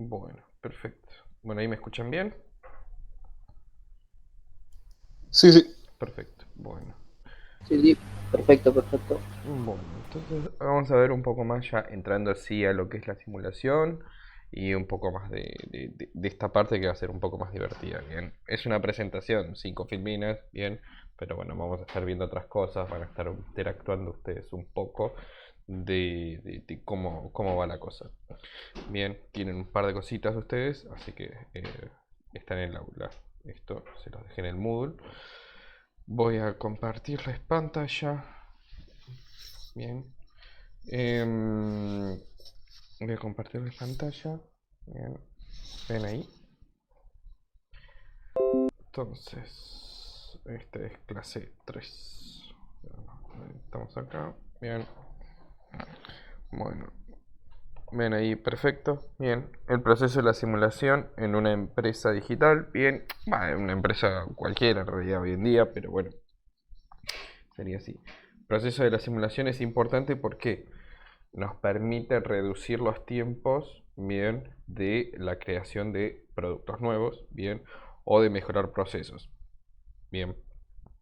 Bueno, perfecto. Bueno, ahí me escuchan bien. Sí, sí. Perfecto. Bueno. Sí, sí, perfecto, perfecto. Bueno, entonces vamos a ver un poco más ya entrando así a lo que es la simulación y un poco más de esta parte que va a ser un poco más divertida, bien. Es una presentación, 5 filminas, bien, pero bueno, vamos a estar viendo otras cosas, van a estar interactuando ustedes un poco de cómo va la cosa. Bien, tienen un par de cositas ustedes, así que están en el aula. Esto se los dejé en el Moodle. Voy a compartirles pantalla. Bien. Voy a compartirles pantalla. Bien. ¿Ven ahí? Entonces, este es clase 3. Estamos acá. Bien. Bueno, ven ahí, perfecto. Bien, el proceso de la simulación en una empresa digital. Bien, en una empresa cualquiera en realidad hoy en día, pero bueno, sería así. El proceso de la simulación es importante porque nos permite reducir los tiempos, bien, de la creación de productos nuevos, bien, o de mejorar procesos, bien.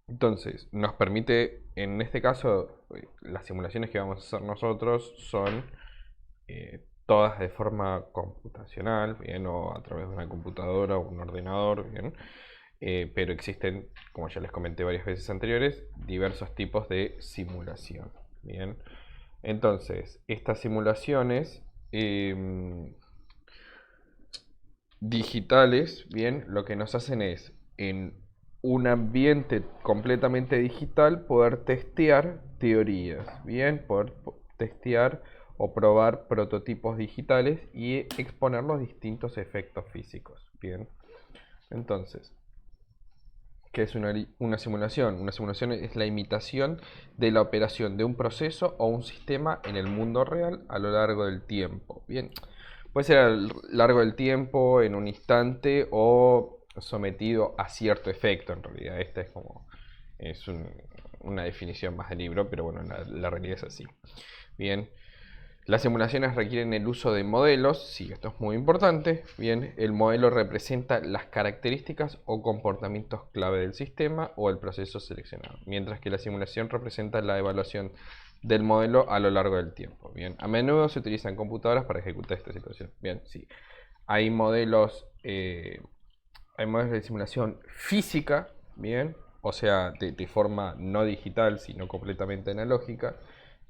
Entonces, nos permite, en este caso, las simulaciones que vamos a hacer nosotros son todas de forma computacional, bien, o a través de una computadora o un ordenador, bien. Pero existen, como ya les comenté varias veces anteriores, diversos tipos de simulación, bien. Entonces, estas simulaciones digitales, bien, lo que nos hacen es en un ambiente completamente digital poder testear teorías, bien, poder testear o probar prototipos digitales y exponer los distintos efectos físicos, bien. Entonces, ¿qué es una simulación? Una simulación es la imitación de la operación de un proceso o un sistema en el mundo real a lo largo del tiempo. Bien, puede ser a lo largo del tiempo, en un instante o sometido a cierto efecto. En realidad, esta es como es una definición más del libro, pero bueno, la realidad es así. Bien, las simulaciones requieren el uso de modelos, sí, esto es muy importante. Bien, el modelo representa las características o comportamientos clave del sistema o el proceso seleccionado, mientras que la simulación representa la evaluación del modelo a lo largo del tiempo. Bien, a menudo se utilizan computadoras para ejecutar esta situación. Bien, sí, hay modelos, eh, hay modelos de simulación física, bien, o sea, de forma no digital, sino completamente analógica,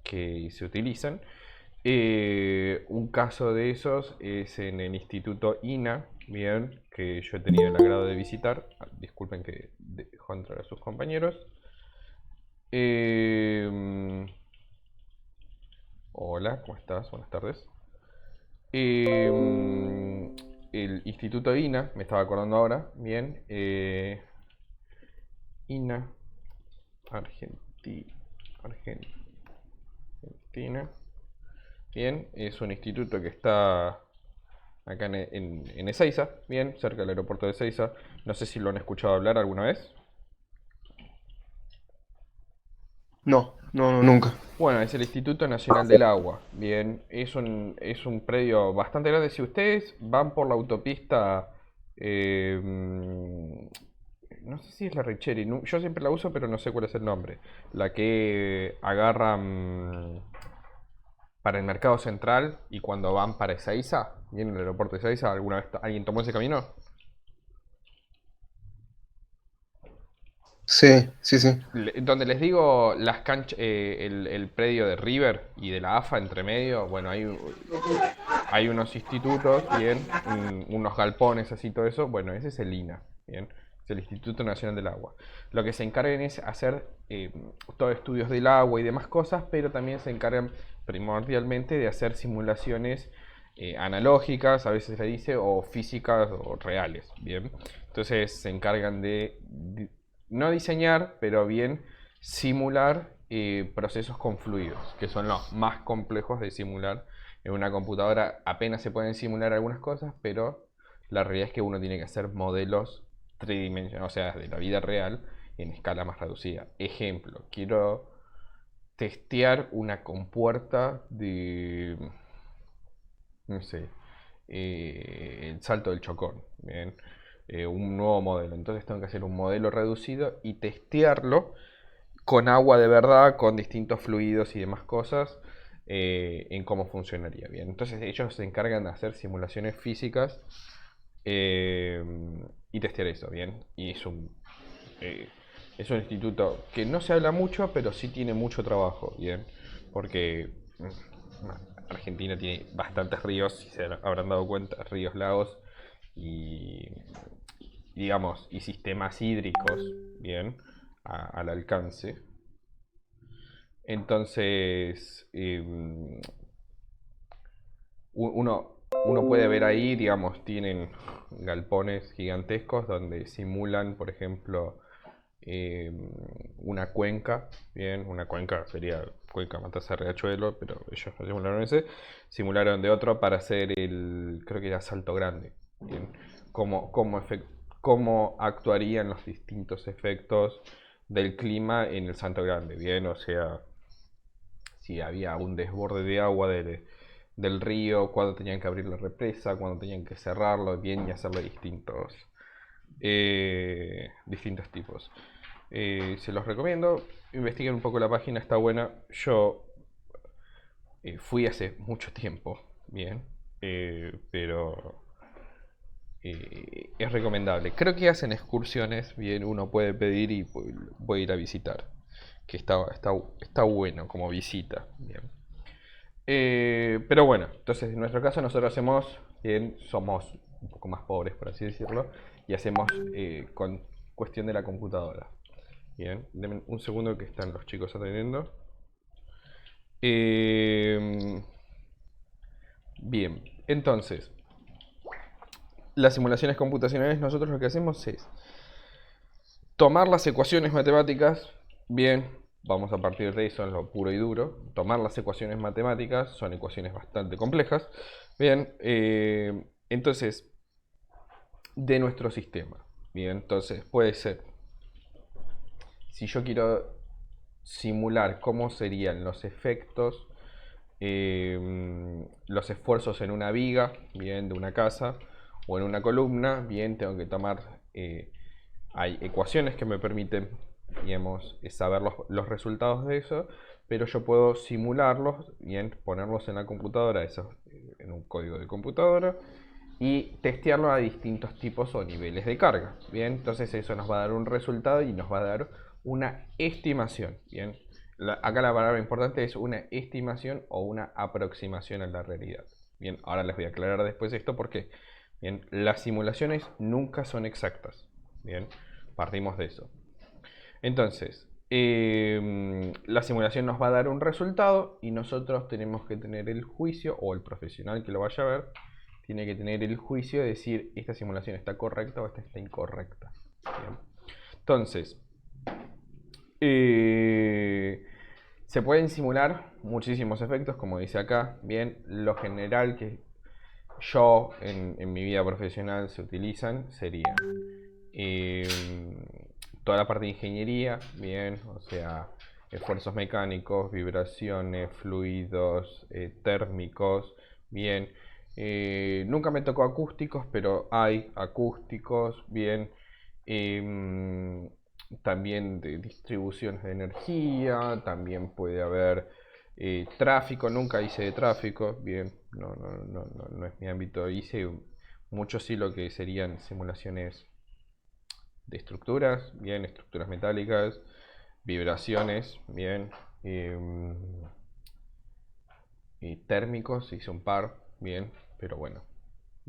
que se utilizan. Un caso de esos es en el Instituto INA, bien, que yo he tenido el agrado de visitar. Disculpen que dejó entrar a sus compañeros. Eh, Hola, ¿cómo estás? Buenas tardes. El Instituto INA, me estaba acordando ahora, bien. INA, Argentina. Bien, es un instituto que está acá en Ezeiza, bien, cerca del aeropuerto de Ezeiza. No sé si lo han escuchado hablar alguna vez. No, no, no, nunca. Bueno, es el Instituto Nacional del Agua. Bien, es un predio bastante grande. Si ustedes van por la autopista, no sé si es la Richeri, yo siempre la uso, pero no sé cuál es el nombre. La que agarra para el Mercado Central y cuando van para Ezeiza, bien, el aeropuerto de Ezeiza, ¿alguna vez alguien tomó ese camino? Sí, sí, sí. Donde les digo las canchas, el predio de River y de la AFA entre medio, bueno, hay unos institutos, bien, unos galpones así, todo eso, bueno, ese es el INA, bien, es el Instituto Nacional del Agua. Lo que se encargan es hacer todo estudios del agua y demás cosas, pero también se encargan primordialmente de hacer simulaciones analógicas, a veces se dice, o físicas o reales, bien. Entonces se encargan de no diseñar, pero bien simular procesos con fluidos, que son los más complejos de simular. En una computadora apenas se pueden simular algunas cosas, pero la realidad es que uno tiene que hacer modelos tridimensionales, o sea, de la vida real en escala más reducida. Ejemplo, quiero testear una compuerta de, no sé, el salto del Chocón, bien, un nuevo modelo. Entonces tengo que hacer un modelo reducido y testearlo con agua de verdad, con distintos fluidos y demás cosas, en cómo funcionaría bien. Entonces ellos se encargan de hacer simulaciones físicas y testear eso, bien. Y es un instituto que no se habla mucho, pero sí tiene mucho trabajo, bien. Porque Argentina tiene bastantes ríos, si se habrán dado cuenta, ríos, lagos y digamos, y sistemas hídricos, bien, al alcance. Entonces, uno puede ver ahí, digamos, tienen galpones gigantescos donde simulan, por ejemplo, eh, una cuenca, bien, una cuenca sería cuenca Matanza Riachuelo, pero ellos no simularon ese, simularon de otro para hacer creo que era Salto Grande, bien, cómo actuarían los distintos efectos del clima en el Salto Grande, bien, o sea, si había un desborde de agua del río, cuándo tenían que abrir la represa, cuándo tenían que cerrarlo, bien, y hacerle distintos tipos. Se los recomiendo, investiguen un poco la página, está buena. Yo fui hace mucho tiempo, bien, pero es recomendable. Creo que hacen excursiones, bien, uno puede pedir y voy a ir a visitar, que está bueno como visita, bien. Pero bueno, entonces en nuestro caso nosotros hacemos, bien, somos un poco más pobres por así decirlo, y hacemos con cuestión de la computadora. Bien, denme un segundo que están los chicos atendiendo. Bien, entonces, las simulaciones computacionales nosotros lo que hacemos es tomar las ecuaciones matemáticas, bien, vamos a partir de eso en lo puro y duro, tomar las ecuaciones matemáticas, son ecuaciones bastante complejas, bien, entonces, de nuestro sistema, bien, entonces puede ser, si yo quiero simular cómo serían los efectos, los esfuerzos en una viga, bien, de una casa, o en una columna, bien, tengo que tomar, hay ecuaciones que me permiten, digamos, saber los resultados de eso, pero yo puedo simularlos, bien, ponerlos en la computadora, eso, en un código de computadora, y testearlo a distintos tipos o niveles de carga, bien, entonces eso nos va a dar un resultado y nos va a dar una estimación, bien. Acá la palabra importante es una estimación o una aproximación a la realidad. Bien, ahora les voy a aclarar después esto porque, bien, las simulaciones nunca son exactas. Bien, partimos de eso. Entonces, la simulación nos va a dar un resultado y nosotros tenemos que tener el juicio, o el profesional que lo vaya a ver, tiene que tener el juicio de decir esta simulación está correcta o esta está incorrecta. Bien. Entonces, se pueden simular muchísimos efectos, como dice acá. Bien, lo general que yo en mi vida profesional se utilizan serían toda la parte de ingeniería, bien, o sea, esfuerzos mecánicos, vibraciones, fluidos, térmicos, bien. Nunca me tocó acústicos, pero hay acústicos, bien. También de distribuciones de energía, también puede haber tráfico, nunca hice de tráfico, bien, no es mi ámbito, hice mucho sí lo que serían simulaciones de estructuras, bien, estructuras metálicas, vibraciones, bien, y térmicos hice un par, bien, pero bueno,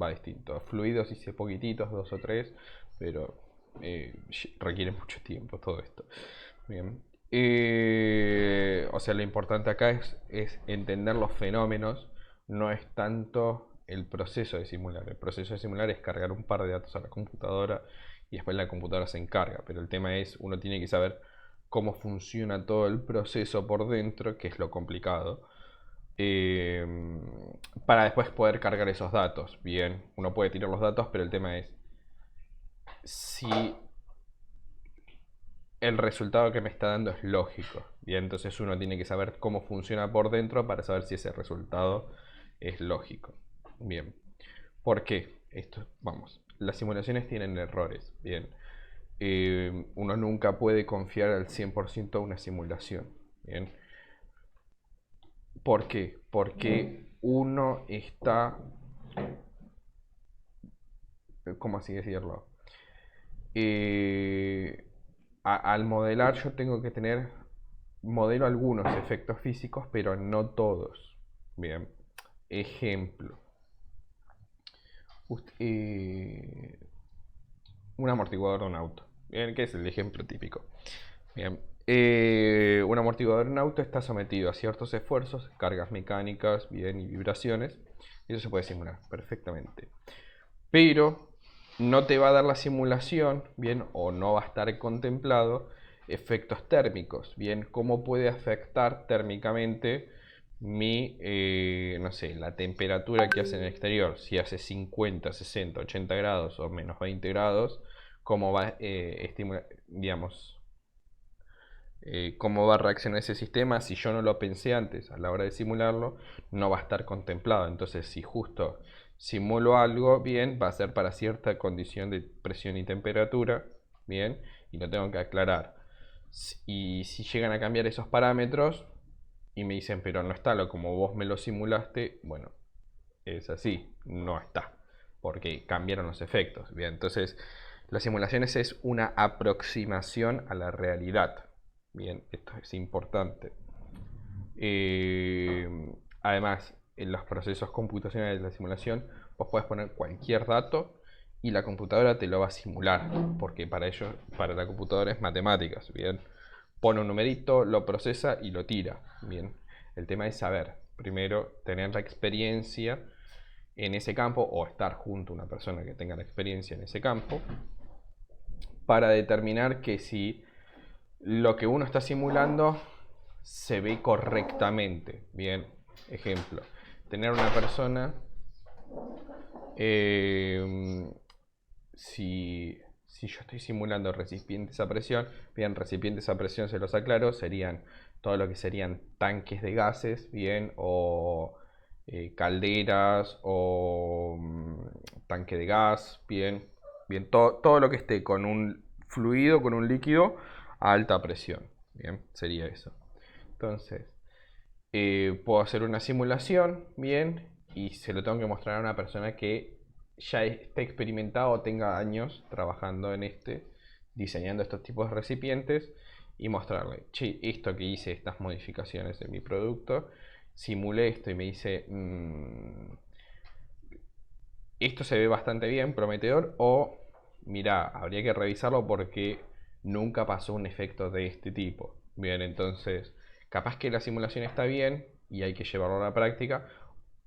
va distinto. Fluidos hice poquititos, dos o tres, pero requiere mucho tiempo todo esto. Bien. O sea, lo importante acá es entender los fenómenos, no es tanto el proceso de simular. El proceso de simular es cargar un par de datos a la computadora y después la computadora se encarga. Pero el tema es, uno tiene que saber cómo funciona todo el proceso por dentro, que es lo complicado, eh, para después poder cargar esos datos. Bien, uno puede tirar los datos, pero el tema es si el resultado que me está dando es lógico. Bien, entonces uno tiene que saber cómo funciona por dentro para saber si ese resultado es lógico. Bien, ¿Por qué? Esto, vamos, las simulaciones tienen errores, bien. Uno nunca puede confiar al 100% a una simulación, bien. ¿Por qué? Porque uno está, ¿cómo así decirlo? Al modelar yo tengo que tener, modelo algunos efectos físicos, pero no todos. Bien, ejemplo. Un amortiguador de un auto. Bien, que es el ejemplo típico. Bien. Un amortiguador de un auto está sometido a ciertos esfuerzos, cargas mecánicas, bien, y vibraciones. Y eso se puede simular perfectamente. Pero no te va a dar la simulación, bien, o no va a estar contemplado efectos térmicos, bien, cómo puede afectar térmicamente no sé, la temperatura que hace en el exterior, si hace 50, 60, 80 grados o menos 20 grados, cómo va, digamos, cómo va a reaccionar ese sistema. Si yo no lo pensé antes a la hora de simularlo, no va a estar contemplado. Entonces, si justo simulo algo, bien, va a ser para cierta condición de presión y temperatura, bien, y lo tengo que aclarar. Y si llegan a cambiar esos parámetros y me dicen, pero no está lo como vos me lo simulaste, bueno, es así, no está, porque cambiaron los efectos, bien. Entonces, las simulaciones es una aproximación a la realidad. Bien, esto es importante. Además, en los procesos computacionales de la simulación, vos podés poner cualquier dato y la computadora te lo va a simular, porque para ello, para la computadora es matemáticas, bien. Pone un numerito, lo procesa y lo tira, bien. El tema es saber, primero, tener la experiencia en ese campo o estar junto a una persona que tenga la experiencia en ese campo para determinar que si lo que uno está simulando se ve correctamente. Bien, ejemplo, tener una persona, eh, si yo estoy simulando recipientes a presión, bien, recipientes a presión se los aclaro, serían todo lo que serían tanques de gases, bien, o calderas, o tanque de gas, bien, bien, todo lo que esté con un fluido, con un líquido a alta presión, bien, sería eso. Entonces, puedo hacer una simulación, bien, y se lo tengo que mostrar a una persona que ya esté experimentado o tenga años trabajando en diseñando estos tipos de recipientes y mostrarle, che, esto que hice, estas modificaciones en mi producto, simulé esto y me dice, esto se ve bastante bien, prometedor, o mira, habría que revisarlo porque nunca pasó un efecto de este tipo. Bien, entonces, capaz que la simulación está bien y hay que llevarlo a la práctica,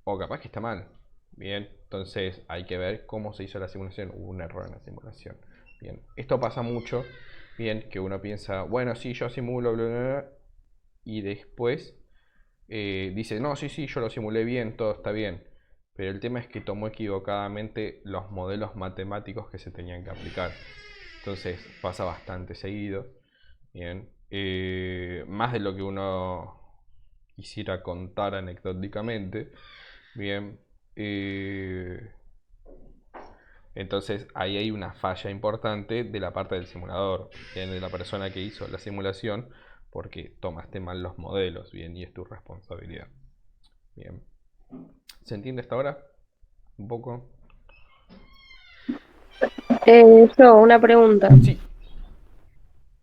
o capaz que está mal. Bien, entonces hay que ver cómo se hizo la simulación. Hubo un error en la simulación. Bien, esto pasa mucho. Bien, que uno piensa, bueno, sí, yo simulo, bla, bla, bla, y después dice, no, sí, sí, yo lo simulé bien, todo está bien. Pero el tema es que tomó equivocadamente los modelos matemáticos que se tenían que aplicar. Entonces pasa bastante seguido. Bien. Más de lo que uno quisiera contar anecdóticamente. Bien. Entonces ahí hay una falla importante de la parte del simulador, bien, de la persona que hizo la simulación, porque tomaste mal los modelos, bien, y es tu responsabilidad. Bien. ¿Se entiende hasta ahora? Un poco. Yo, una pregunta. Sí.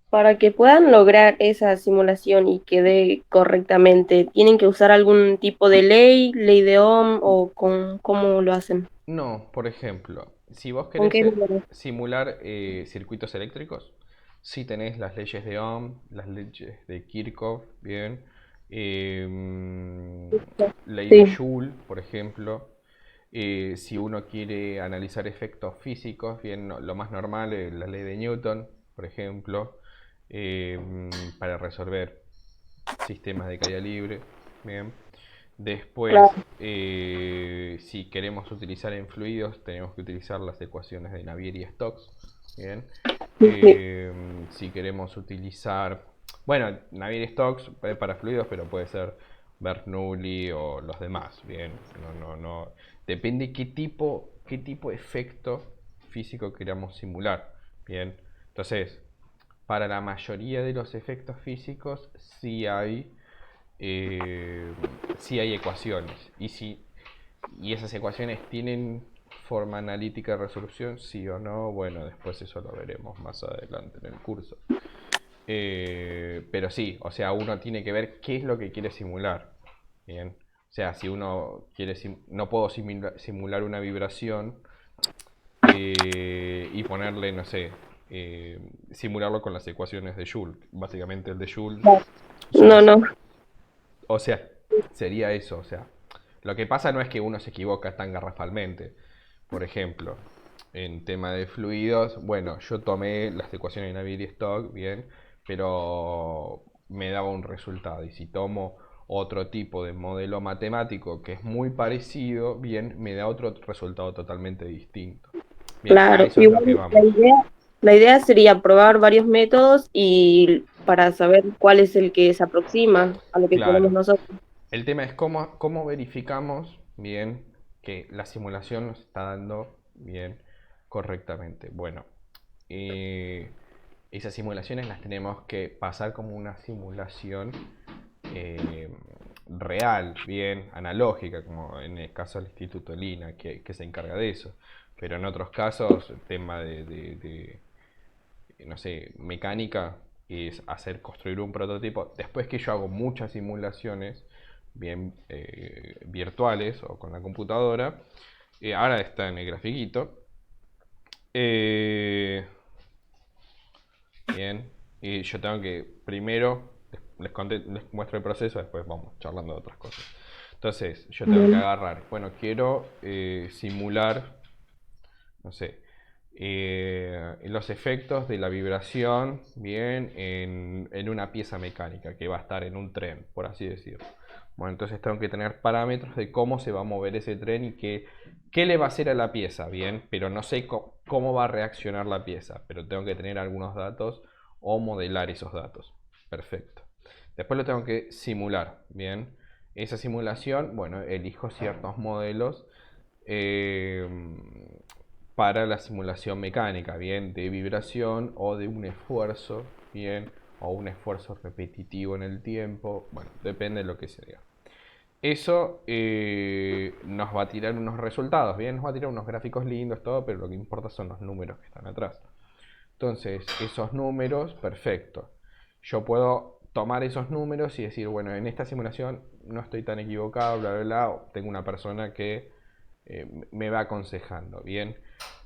Para que puedan lograr esa simulación y quede correctamente, ¿tienen que usar algún tipo de ley de Ohm o cómo lo hacen? No, por ejemplo, si vos ¿Con querés qué número? simular circuitos eléctricos, si tenés las leyes de Ohm, las leyes de Kirchhoff, bien, ley de Sí, Joule, por ejemplo. Si uno quiere analizar efectos físicos, bien, lo más normal es la ley de Newton, por ejemplo, para resolver sistemas de caída libre. Bien. Después, claro. si queremos utilizar en fluidos, tenemos que utilizar las ecuaciones de Navier-Stokes. Bien. Sí, sí, Si queremos utilizar, bueno, Navier-Stokes para fluidos, pero puede ser Bernoulli o los demás. Bien. No, no, no. Depende qué tipo. qué tipo de efecto físico queramos simular. Bien, entonces, para la mayoría de los efectos físicos sí hay ecuaciones. Y esas ecuaciones tienen forma analítica de resolución, sí o no, bueno, después eso lo veremos más adelante en el curso. Pero sí, o sea, uno tiene que ver qué es lo que quiere simular. Bien, o sea, si uno quiere, no puedo simular una vibración y ponerle, no sé, simularlo con las ecuaciones de Joule. Básicamente el de Joule No, no. o sea, sería eso, o sea, lo que pasa no es que uno se equivoca tan garrafalmente. Por ejemplo, en tema de fluidos, bueno, yo tomé las ecuaciones de Navier-Stokes, bien, pero me daba un resultado. Y si tomo otro tipo de modelo matemático que es muy parecido, bien, me da otro resultado totalmente distinto. Bien, a Claro, eso es lo que igual vamos. la idea sería probar varios métodos y para saber cuál es el que se aproxima a lo que queremos Claro. nosotros. El tema es cómo verificamos bien que la simulación nos está dando bien correctamente. Bueno, eh, esas simulaciones las tenemos que pasar como una simulación eh, real, bien analógica, como en el caso del Instituto Lina, que se encarga de eso. Pero en otros casos, el tema no sé, mecánica es construir un prototipo. Después que yo hago muchas simulaciones bien virtuales o con la computadora, ahora está en el grafiquito. Bien, y yo tengo que primero les muestro el proceso, después vamos charlando de otras cosas. Entonces, yo tengo que Bien. agarrar, bueno, quiero simular, no sé, los efectos de la vibración, bien, en una pieza mecánica que va a estar en un tren, por así decirlo. Bueno, entonces tengo que tener parámetros de cómo se va a mover ese tren y qué le va a hacer a la pieza, bien, pero no sé cómo va a reaccionar la pieza, pero tengo que tener algunos datos o modelar esos datos. Perfecto. Después lo tengo que simular, bien. Esa simulación, bueno, elijo ciertos modelos eh, para la simulación mecánica, bien, de vibración o de un esfuerzo, bien, o un esfuerzo repetitivo en el tiempo, bueno, depende de lo que sea. Eso nos va a tirar unos resultados, bien, nos va a tirar unos gráficos lindos, todo, pero lo que importa son los números que están atrás. Entonces, esos números, perfecto. Yo puedo tomar esos números y decir, bueno, en esta simulación no estoy tan equivocado, bla, bla, bla. Tengo una persona que me va aconsejando, bien.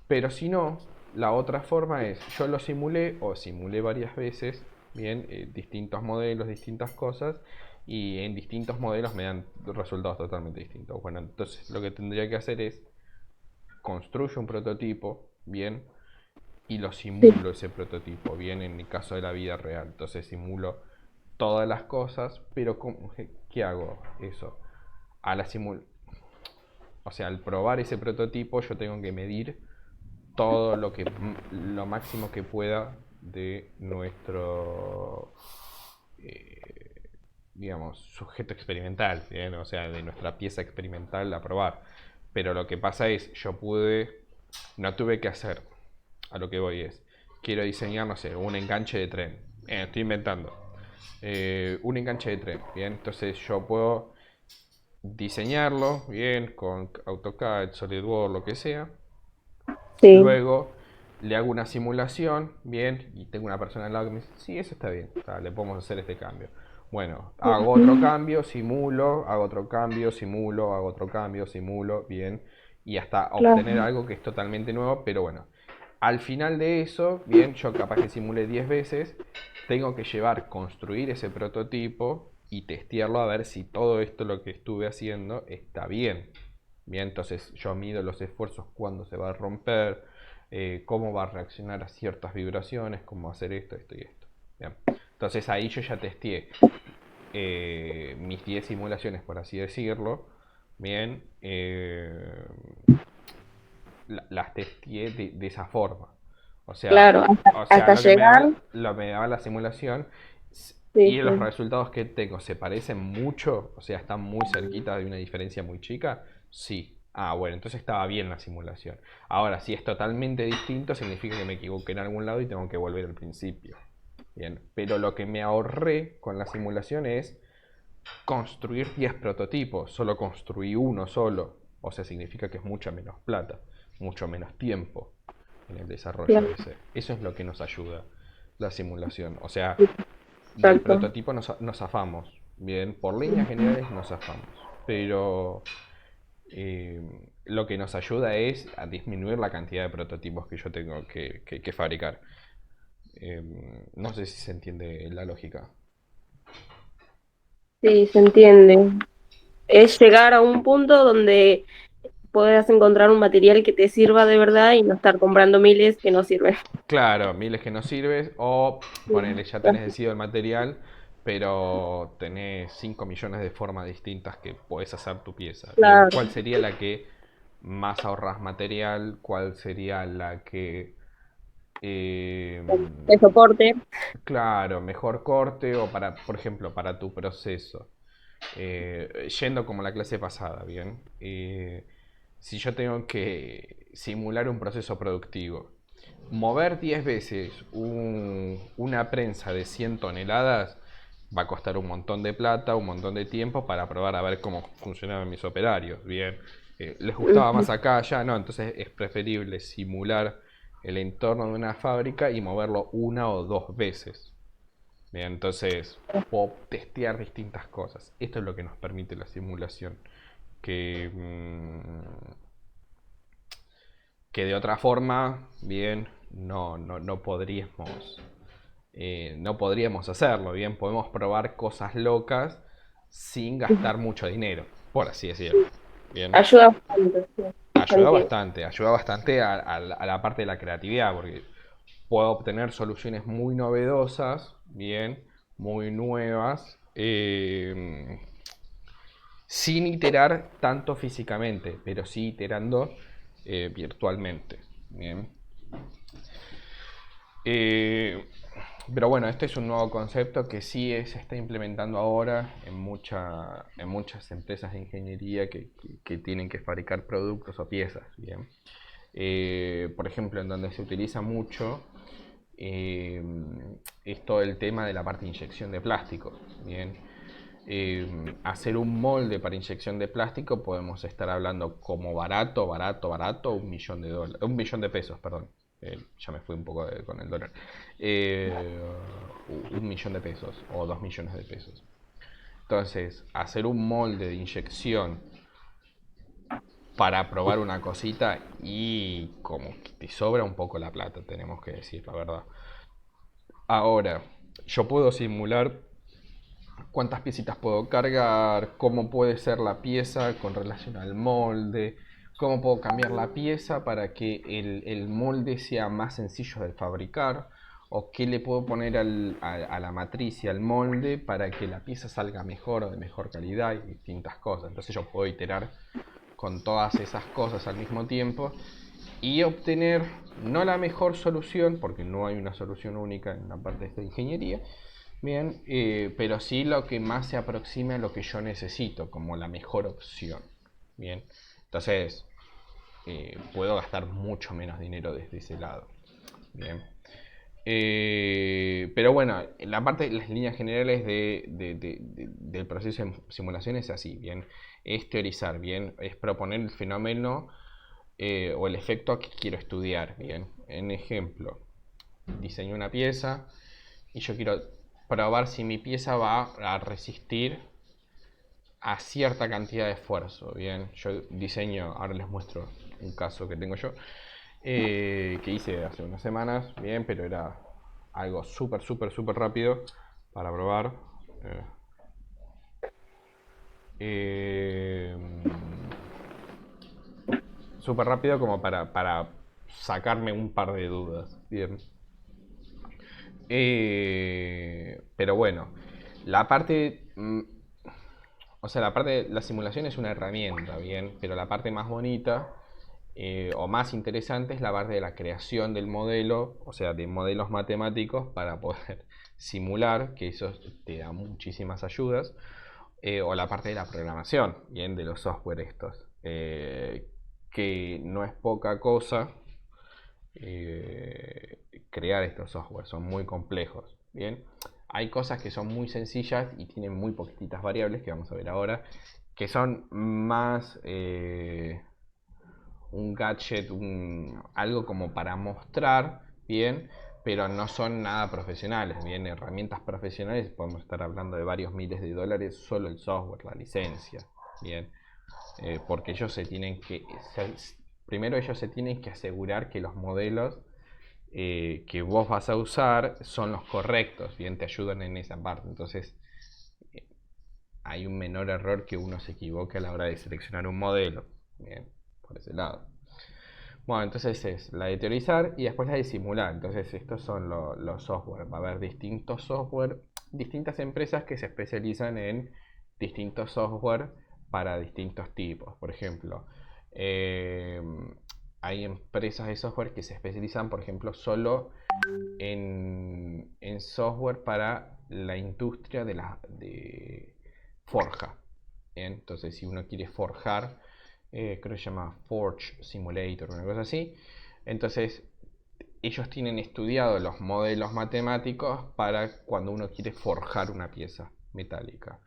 Pero si no, la otra forma es, yo lo simulé o simulé varias veces, bien, distintos modelos, distintas cosas, y en distintos modelos me dan resultados totalmente distintos. Bueno, entonces lo que tendría que hacer es construyo un prototipo, bien, y lo Sí, simulo ese prototipo, bien, en el caso de la vida real. Entonces simulo todas las cosas, pero ¿qué hago eso? A la simul o sea, al probar ese prototipo yo tengo que medir todo lo máximo que pueda de nuestro digamos sujeto experimental, ¿bien? O sea, de nuestra pieza experimental a probar. Pero lo que pasa es, no tuve que hacer, a lo que voy es, quiero diseñar, no sé, un enganche de tren. Estoy inventando. Un enganche de tren, bien, entonces yo puedo diseñarlo, bien, con AutoCAD, SolidWorks, lo que sea. sí, Luego le hago una simulación, bien, y tengo una persona al lado que me dice, sí, eso está bien, le podemos hacer este cambio. Bueno, hago otro cambio, simulo, hago otro cambio, simulo, hago otro cambio, simulo, bien, y hasta obtener claro. algo que es totalmente nuevo, pero bueno, al final de eso, bien, yo capaz que simulé 10 veces, tengo que construir ese prototipo y testearlo a ver si todo esto lo que estuve haciendo está bien. Bien, entonces yo mido los esfuerzos cuando se va a romper, cómo va a reaccionar a ciertas vibraciones, cómo hacer esto, esto y esto. Bien. Entonces ahí yo ya testé mis 10 simulaciones, por así decirlo. Bien, las testé de esa forma. O sea, Claro, hasta llegar. lo me daba la simulación Sí, y los sí. resultados que tengo se parecen mucho, o sea, están muy cerquitas de una diferencia muy chica. Sí, Ah, bueno, entonces estaba bien la simulación. Ahora, si es totalmente distinto, significa que me equivoqué en algún lado y tengo que volver al principio. Bien, pero lo que me ahorré con la simulación es construir 10 prototipos. Solo construí uno solo. O sea, significa que es mucha menos plata, mucho menos tiempo en el desarrollo Claro, ese. Eso es lo que nos ayuda la simulación. O sea, del exacto. prototipo nos zafamos. Bien, por líneas generales nos zafamos. Pero lo que nos ayuda es a disminuir la cantidad de prototipos que yo tengo que fabricar. No sé si se entiende la lógica. Sí, se entiende. Es llegar a un punto donde puedas encontrar un material que te sirva de verdad y no estar comprando miles que no sirven. Claro, miles que no sirves o Sí, ponele, ya tenés decidido el material, pero tenés 5 millones de formas distintas que podés hacer tu pieza. Bien, claro, ¿cuál sería la que más ahorras material? ¿Cuál sería la que eh, de soporte. claro, mejor corte o para, por ejemplo, para tu proceso? Yendo como la clase pasada, ¿bien? Si yo tengo que simular un proceso productivo, mover 10 veces una prensa de 100 toneladas va a costar un montón de plata, un montón de tiempo para probar a ver cómo funcionaban mis operarios. Bien, les gustaba Ujú. más acá, allá, no, entonces es preferible simular el entorno de una fábrica y moverlo una o dos veces. Bien, entonces puedo testear distintas cosas. Esto es lo que nos permite la simulación. Que, que de otra forma, bien, no podríamos. No podríamos hacerlo. Bien, podemos probar cosas locas sin gastar mucho dinero, por así decirlo. Bien. Ayuda bastante, sí, bastante. Ayuda bastante a la parte de la creatividad, porque puedo obtener soluciones muy novedosas, bien, muy nuevas, sin iterar tanto físicamente, pero sí iterando virtualmente. Bien. Eh, pero bueno, este es un nuevo concepto que sí se está implementando ahora en muchas empresas de ingeniería que tienen que fabricar productos o piezas. Bien. Por ejemplo, en donde se utiliza mucho eh, es todo el tema de la parte de inyección de plástico. Bien. Hacer un molde para inyección de plástico podemos estar hablando como barato, $1 millón, $1 millón, perdón. Ya me fui un poco con el dólar. 1 millón de pesos o 2 millones de pesos. Entonces, hacer un molde de inyección para probar una cosita y como que te sobra un poco la plata, tenemos que decir la verdad. Ahora, yo puedo simular cuántas piecitas puedo cargar, cómo puede ser la pieza con relación al molde, cómo puedo cambiar la pieza para que el molde sea más sencillo de fabricar, o qué le puedo poner a la matriz y al molde para que la pieza salga mejor o de mejor calidad y distintas cosas. Entonces yo puedo iterar con todas esas cosas al mismo tiempo y obtener no la mejor solución, porque no hay una solución única en la parte de esta ingeniería, bien, pero sí lo que más se aproxime a lo que yo necesito, como la mejor opción. Bien, entonces puedo gastar mucho menos dinero desde ese lado. Bien. Pero bueno, la parte de las líneas generales del proceso de simulación es así, bien, es teorizar, bien, es proponer el fenómeno o el efecto que quiero estudiar, bien. En ejemplo, diseño una pieza y yo quiero probar si mi pieza va a resistir a cierta cantidad de esfuerzo, bien. Yo diseño, ahora les muestro un caso que tengo yo, que hice hace unas semanas, bien, pero era algo súper rápido para probar. Eh, eh, Súper rápido como para sacarme un par de dudas, bien. Pero bueno, la parte, o sea, la parte de la simulación es una herramienta, bien, pero la parte más bonita o más interesante es la parte de la creación del modelo, o sea, de modelos matemáticos para poder simular, que eso te da muchísimas ayudas, o la parte de la programación, bien, de los software estos. que no es poca cosa crear estos software, son muy complejos. Bien, hay cosas que son muy sencillas y tienen muy poquititas variables que vamos a ver ahora, que son más un gadget, algo como para mostrar, bien, pero no son nada profesionales. Bien, herramientas profesionales podemos estar hablando de varios miles de dólares solo el software, la licencia. Bien, porque ellos se tienen que primero ellos se tienen que asegurar que los modelos que vos vas a usar son los correctos, bien, te ayudan en esa parte. Entonces hay un menor error que uno se equivoque a la hora de seleccionar un modelo, bien, por ese lado. Bueno, entonces es la de teorizar y después la de simular. Entonces estos son los software. Va a haber distintos software, distintas empresas que se especializan en distintos software para distintos tipos. Por ejemplo, hay empresas de software que se especializan, por ejemplo, solo en software para la industria de forja. Bien, entonces si uno quiere forjar, creo que se llama Forge Simulator, una cosa así. Entonces ellos tienen estudiado los modelos matemáticos para cuando uno quiere forjar una pieza metálica.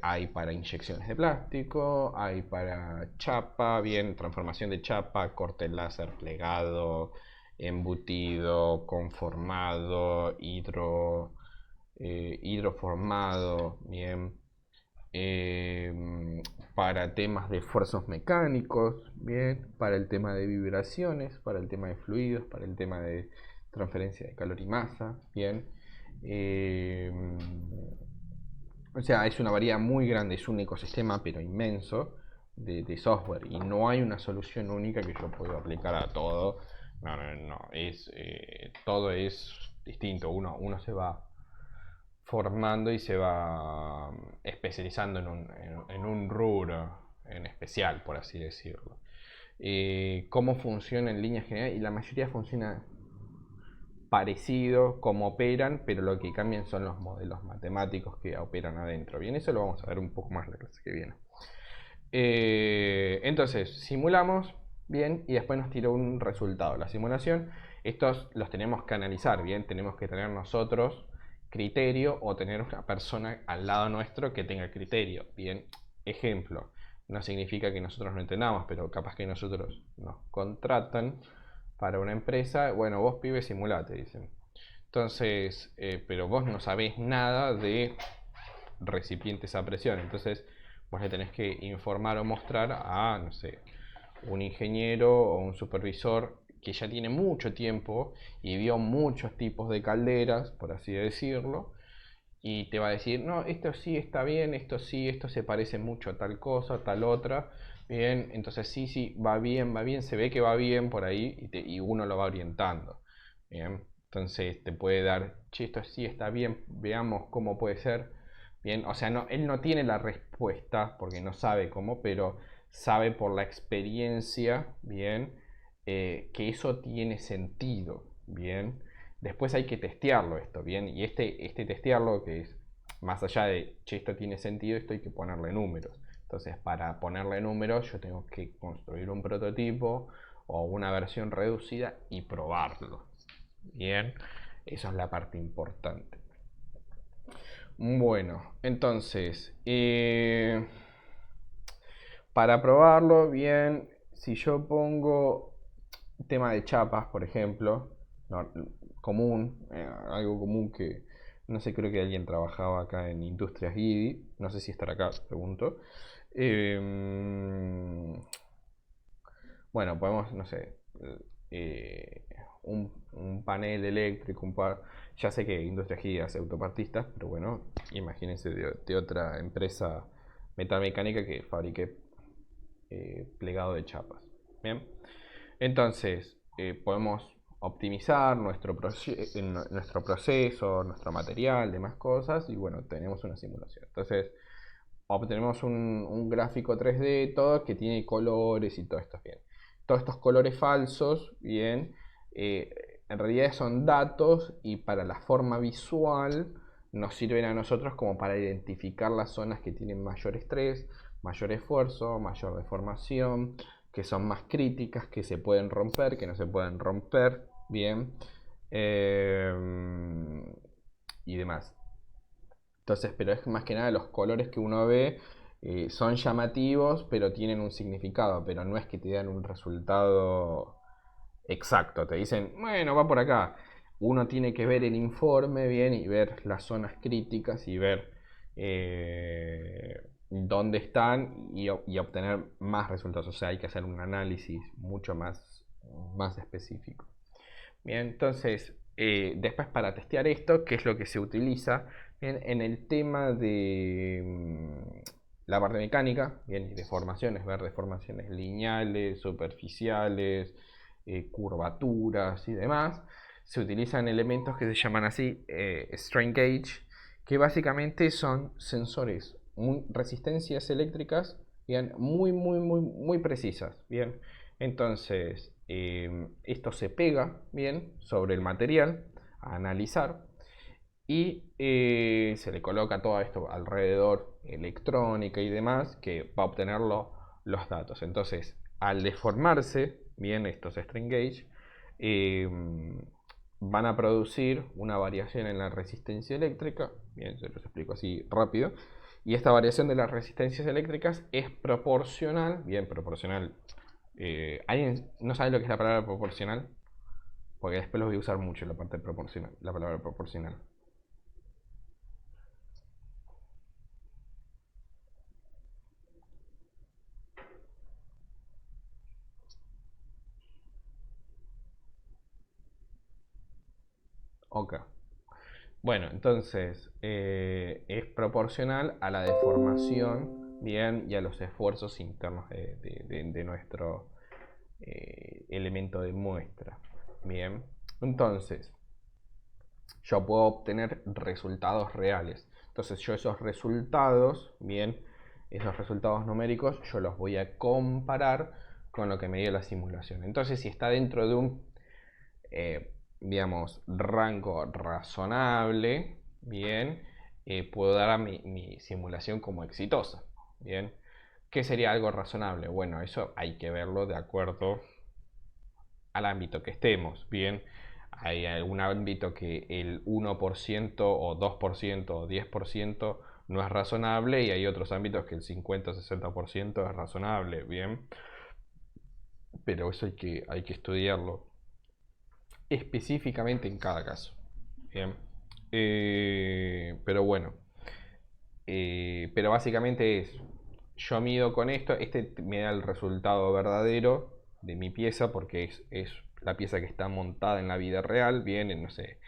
Hay para inyecciones de plástico, hay para chapa, bien, transformación de chapa, corte láser, plegado, embutido, conformado, hidroformado, bien. Para temas de esfuerzos mecánicos, bien, para el tema de vibraciones, para el tema de fluidos, para el tema de transferencia de calor y masa, bien. O sea, es una variedad muy grande, es un ecosistema pero inmenso de software y no hay una solución única que yo pueda aplicar a todo. No, no, no, todo es distinto, uno se va formando y se va especializando en un rubro en especial, por así decirlo. ¿Cómo funciona en líneas generales? Y la mayoría funciona parecido, como operan, pero lo que cambian son los modelos matemáticos que operan adentro. Bien, eso lo vamos a ver un poco más la clase que viene. Entonces, simulamos, bien, y después nos tiró un resultado. La simulación, estos los tenemos que analizar, bien, tenemos que tener nosotros criterio o tener una persona al lado nuestro que tenga criterio. Bien, ejemplo, no significa que nosotros no entendamos, pero capaz que nosotros nos contratan para una empresa. Bueno, vos pibe simulate, dicen. Entonces, pero vos no sabés nada de recipientes a presión. Entonces, vos le tenés que informar o mostrar a, no sé, un ingeniero o un supervisor que ya tiene mucho tiempo y vio muchos tipos de calderas, por así decirlo, y te va a decir, no, esto sí está bien, esto sí, esto se parece mucho a tal cosa, a tal otra. Bien, entonces sí, va bien, se ve que va bien por ahí y uno lo va orientando. Bien, entonces te puede dar, che, esto sí está bien, veamos cómo puede ser. Bien, o sea, no, él no tiene la respuesta porque no sabe cómo, pero sabe por la experiencia, bien, que eso tiene sentido, bien. Después hay que testearlo esto, bien, y este testearlo que es más allá de, che, esto tiene sentido, esto hay que ponerle números. Entonces, para ponerle números, yo tengo que construir un prototipo o una versión reducida y probarlo. Bien, eso es la parte importante. Bueno, entonces, para probarlo, bien, si yo pongo tema de chapas, por ejemplo, no, común, algo común que no sé, creo que alguien trabajaba acá en Industrias Guidi, no sé si estará acá, pregunto. Bueno, podemos, no sé, un panel eléctrico, ya sé que Industrias Guidi hace autopartistas, pero bueno, imagínense de otra empresa metalmecánica que fabrique plegado de chapas. Bien, entonces podemos optimizar nuestro proceso, nuestro material, demás cosas, y bueno, tenemos una simulación. Entonces obtenemos un gráfico 3D, todo que tiene colores y todo esto bien. Todos estos colores falsos, bien, en realidad son datos y para la forma visual nos sirven a nosotros como para identificar las zonas que tienen mayor estrés, mayor esfuerzo, mayor deformación, que son más críticas, que se pueden romper, que no se pueden romper, bien, y demás. Entonces, pero es más que nada los colores que uno ve son llamativos, pero tienen un significado, pero no es que te dan un resultado exacto. Te dicen, bueno, va por acá. Uno tiene que ver el informe bien y ver las zonas críticas y ver dónde están y obtener más resultados. O sea, hay que hacer un análisis mucho más específico. Bien, entonces, después para testear esto, ¿qué es lo que se utiliza? Bien, en el tema de la parte mecánica, bien, y deformaciones, ver deformaciones lineales, superficiales, curvaturas y demás, se utilizan elementos que se llaman así strain gauge, que básicamente son sensores, resistencias eléctricas, bien, muy precisas, bien. Entonces, esto se pega bien sobre el material a analizar y se le coloca todo esto alrededor, electrónica y demás, que va a obtener los datos. Entonces, al deformarse bien estos strain gauge, van a producir una variación en la resistencia eléctrica. Bien, se los explico así rápido. Y esta variación de las resistencias eléctricas es proporcional, bien proporcional. ¿Alguien no sabe lo que es la palabra proporcional? Porque después los voy a usar mucho la parte proporcional, la palabra proporcional. Ok. Bueno, entonces es proporcional a la deformación, bien, y a los esfuerzos internos de nuestro elemento de muestra. Bien, entonces yo puedo obtener resultados reales. Entonces yo esos resultados, bien, esos resultados numéricos, yo los voy a comparar con lo que me dio la simulación. Entonces si está dentro de un, digamos, rango razonable, bien, puedo dar a mi simulación como exitosa. Bien, ¿qué sería algo razonable? Bueno, eso hay que verlo de acuerdo al ámbito que estemos, bien. Hay algún ámbito que el 1% o 2% o 10% no es razonable y hay otros ámbitos que el 50 o 60% es razonable, bien. Pero eso hay que estudiarlo específicamente en cada caso, bien. Pero bueno, pero básicamente es, yo mido con esto, este me da el resultado verdadero de mi pieza porque es la pieza que está montada en la vida real, bien, en, no sé,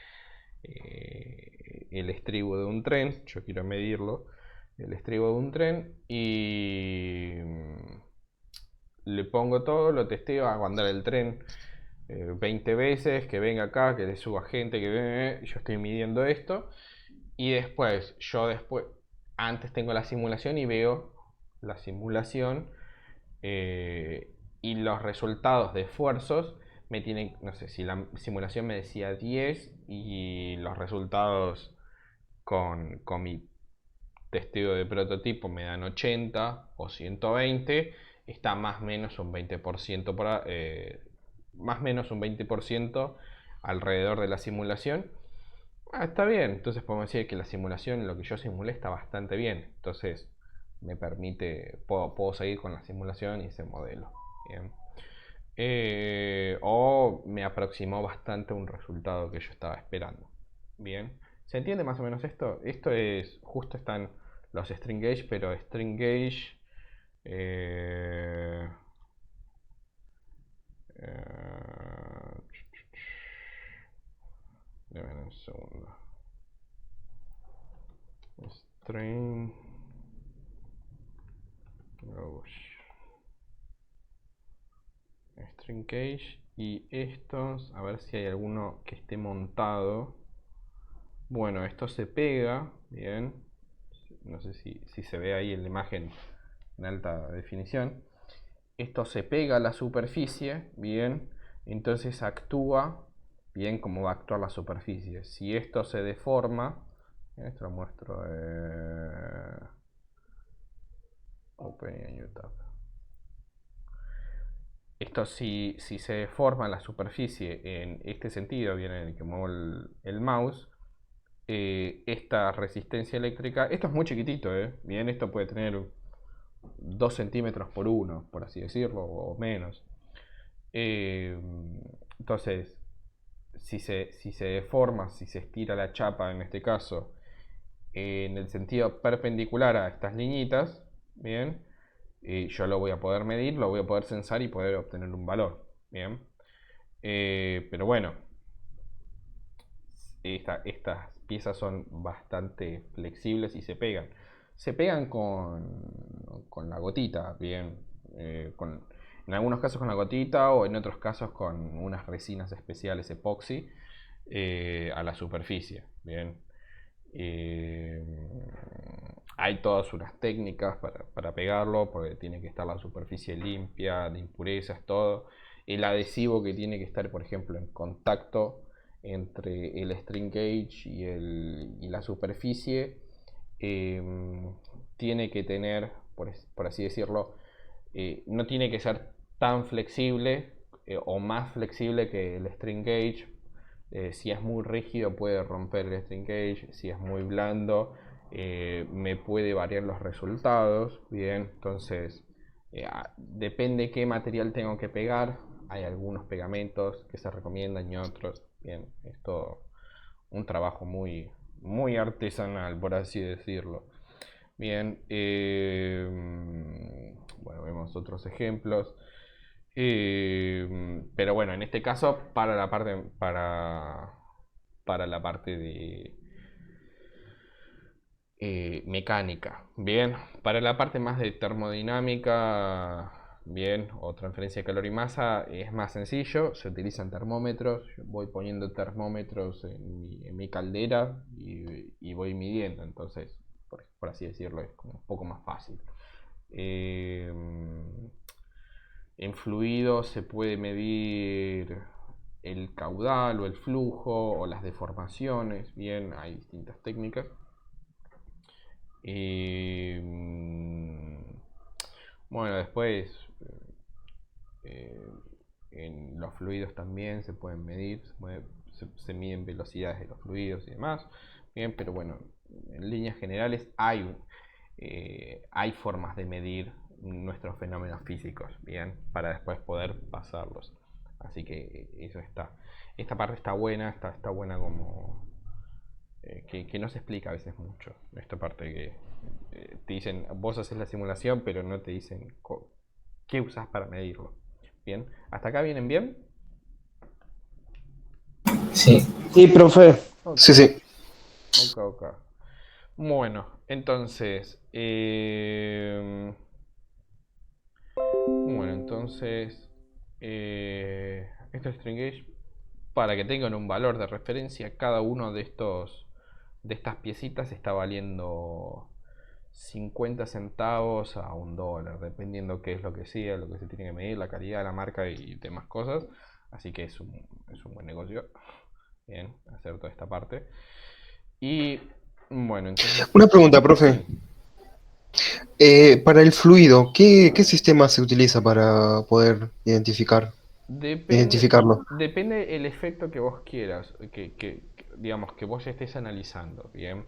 el estribo de un tren, yo quiero medirlo, el estribo de un tren y le pongo todo, lo testeo, hago andar el tren 20 veces, que venga acá, que le suba gente, que venga, yo estoy midiendo esto y después, antes tengo la simulación y veo la simulación y los resultados de esfuerzos me tienen, no sé, si la simulación me decía 10 y los resultados con mi testeo de prototipo me dan 80 o 120, está más o menos un 20% más o menos un 20% alrededor de la simulación. Está bien, entonces podemos decir que la simulación, lo que yo simulé está bastante bien, entonces me permite, puedo seguir con la simulación y ese modelo. Bien. O me aproximó bastante a un resultado que yo estaba esperando. Bien, ¿se entiende más o menos esto? Esto es, justo están los string gauge, pero string gauge eh, eh, deben un segundo. String gauge, string gauge y estos, a ver si hay alguno que esté montado. Bueno, esto se pega, bien. No sé si se ve ahí en la imagen en alta definición. Esto se pega a la superficie, bien. Entonces actúa bien como va a actuar la superficie. Si esto se deforma, esto lo muestro. Open a new tab. Esto si se deforma la superficie en este sentido, bien en el que muevo el mouse, esta resistencia eléctrica, esto es muy chiquitito, bien, esto puede tener 2 centímetros por 1, por así decirlo, o menos. Entonces, si se deforma, si se estira la chapa en este caso, en el sentido perpendicular a estas liñitas, bien, yo lo voy a poder medir, lo voy a poder censar y poder obtener un valor, bien. Pero bueno, estas piezas son bastante flexibles y se pegan. Se pegan con la gotita, bien, en algunos casos con la gotita o en otros casos con unas resinas especiales epoxi a la superficie, bien. Hay todas unas técnicas para pegarlo, porque tiene que estar la superficie limpia, de impurezas, todo. El adhesivo que tiene que estar, por ejemplo, en contacto entre el string gauge y la superficie, tiene que tener, por así decirlo, no tiene que ser tan flexible o más flexible que el string gauge. Si es muy rígido puede romper el string gauge, si es muy blando me puede variar los resultados, bien, entonces depende qué material tengo que pegar. Hay algunos pegamentos que se recomiendan y otros, bien, es todo un trabajo muy, muy artesanal, por así decirlo. Bien, bueno, vemos otros ejemplos. Pero bueno, en este caso para la parte de mecánica, bien, para la parte más de termodinámica, bien, o transferencia de calor y masa es más sencillo, se utilizan termómetros. Yo voy poniendo termómetros en mi caldera y voy midiendo, entonces por así decirlo es como un poco más fácil. En fluidos se puede medir el caudal o el flujo o las deformaciones, bien, hay distintas técnicas. Bueno, después en los fluidos también se pueden medir, se miden velocidades de los fluidos y demás, bien, pero bueno, en líneas generales hay formas de medir nuestros fenómenos físicos, bien, para después poder pasarlos. Así que eso está. Esta parte está buena, está buena como que no se explica a veces mucho. Esta parte que te dicen, vos haces la simulación, pero no te dicen qué usas para medirlo. Bien, ¿hasta acá vienen bien? Sí. Sí, profe. Okay. Sí, sí. Ok. Bueno, entonces esto es string gauge. Para que tengan un valor de referencia, cada uno de estas piecitas está valiendo 50 centavos a $1, dependiendo qué es lo que sea, lo que se tiene que medir, la calidad, la marca y demás cosas. Así que es un buen negocio, bien, hacer toda esta parte. Y bueno, entonces... Una pregunta, profe. Sí. Para el fluido, ¿qué sistema se utiliza para poder identificarlo? Depende el efecto que vos quieras, digamos, que vos estés analizando, ¿bien?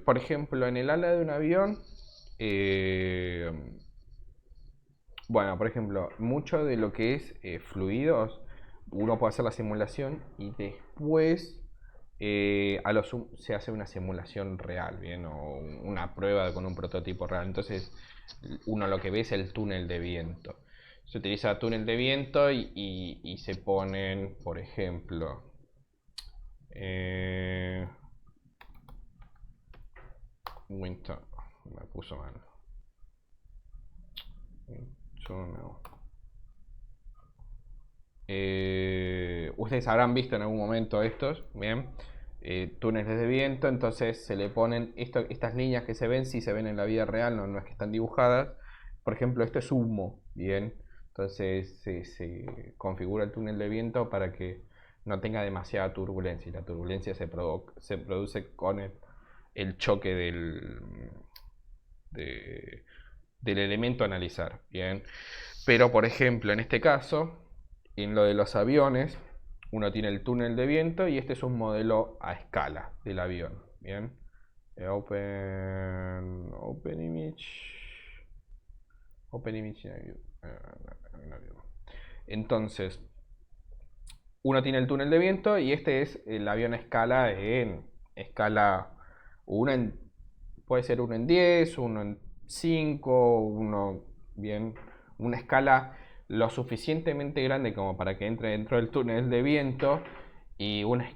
Por ejemplo, en el ala de un avión, eh, bueno, por ejemplo, mucho de lo que es fluidos, uno puede hacer la simulación y después se hace una simulación real, ¿bien? O una prueba con un prototipo real. Entonces, uno lo que ve es el túnel de viento. Se utiliza túnel de viento y se ponen, por ejemplo, Winter, me puso mal. Ustedes habrán visto en algún momento estos, bien, túneles de viento, entonces se le ponen estas líneas que se ven, si se ven en la vida real, no es que están dibujadas. Por ejemplo, esto es humo, bien, entonces se configura el túnel de viento para que no tenga demasiada turbulencia, y la turbulencia se produce con el choque del elemento a analizar, ¿bien? Pero, por ejemplo, en este caso, en lo de los aviones, uno tiene el túnel de viento y este es un modelo a escala del avión, ¿bien? Open image. Open image. Entonces, uno tiene el túnel de viento y este es el avión a escala en escala uno en, puede ser 1 en 10, 1 en 5, uno bien, una escala lo suficientemente grande como para que entre dentro del túnel de viento y una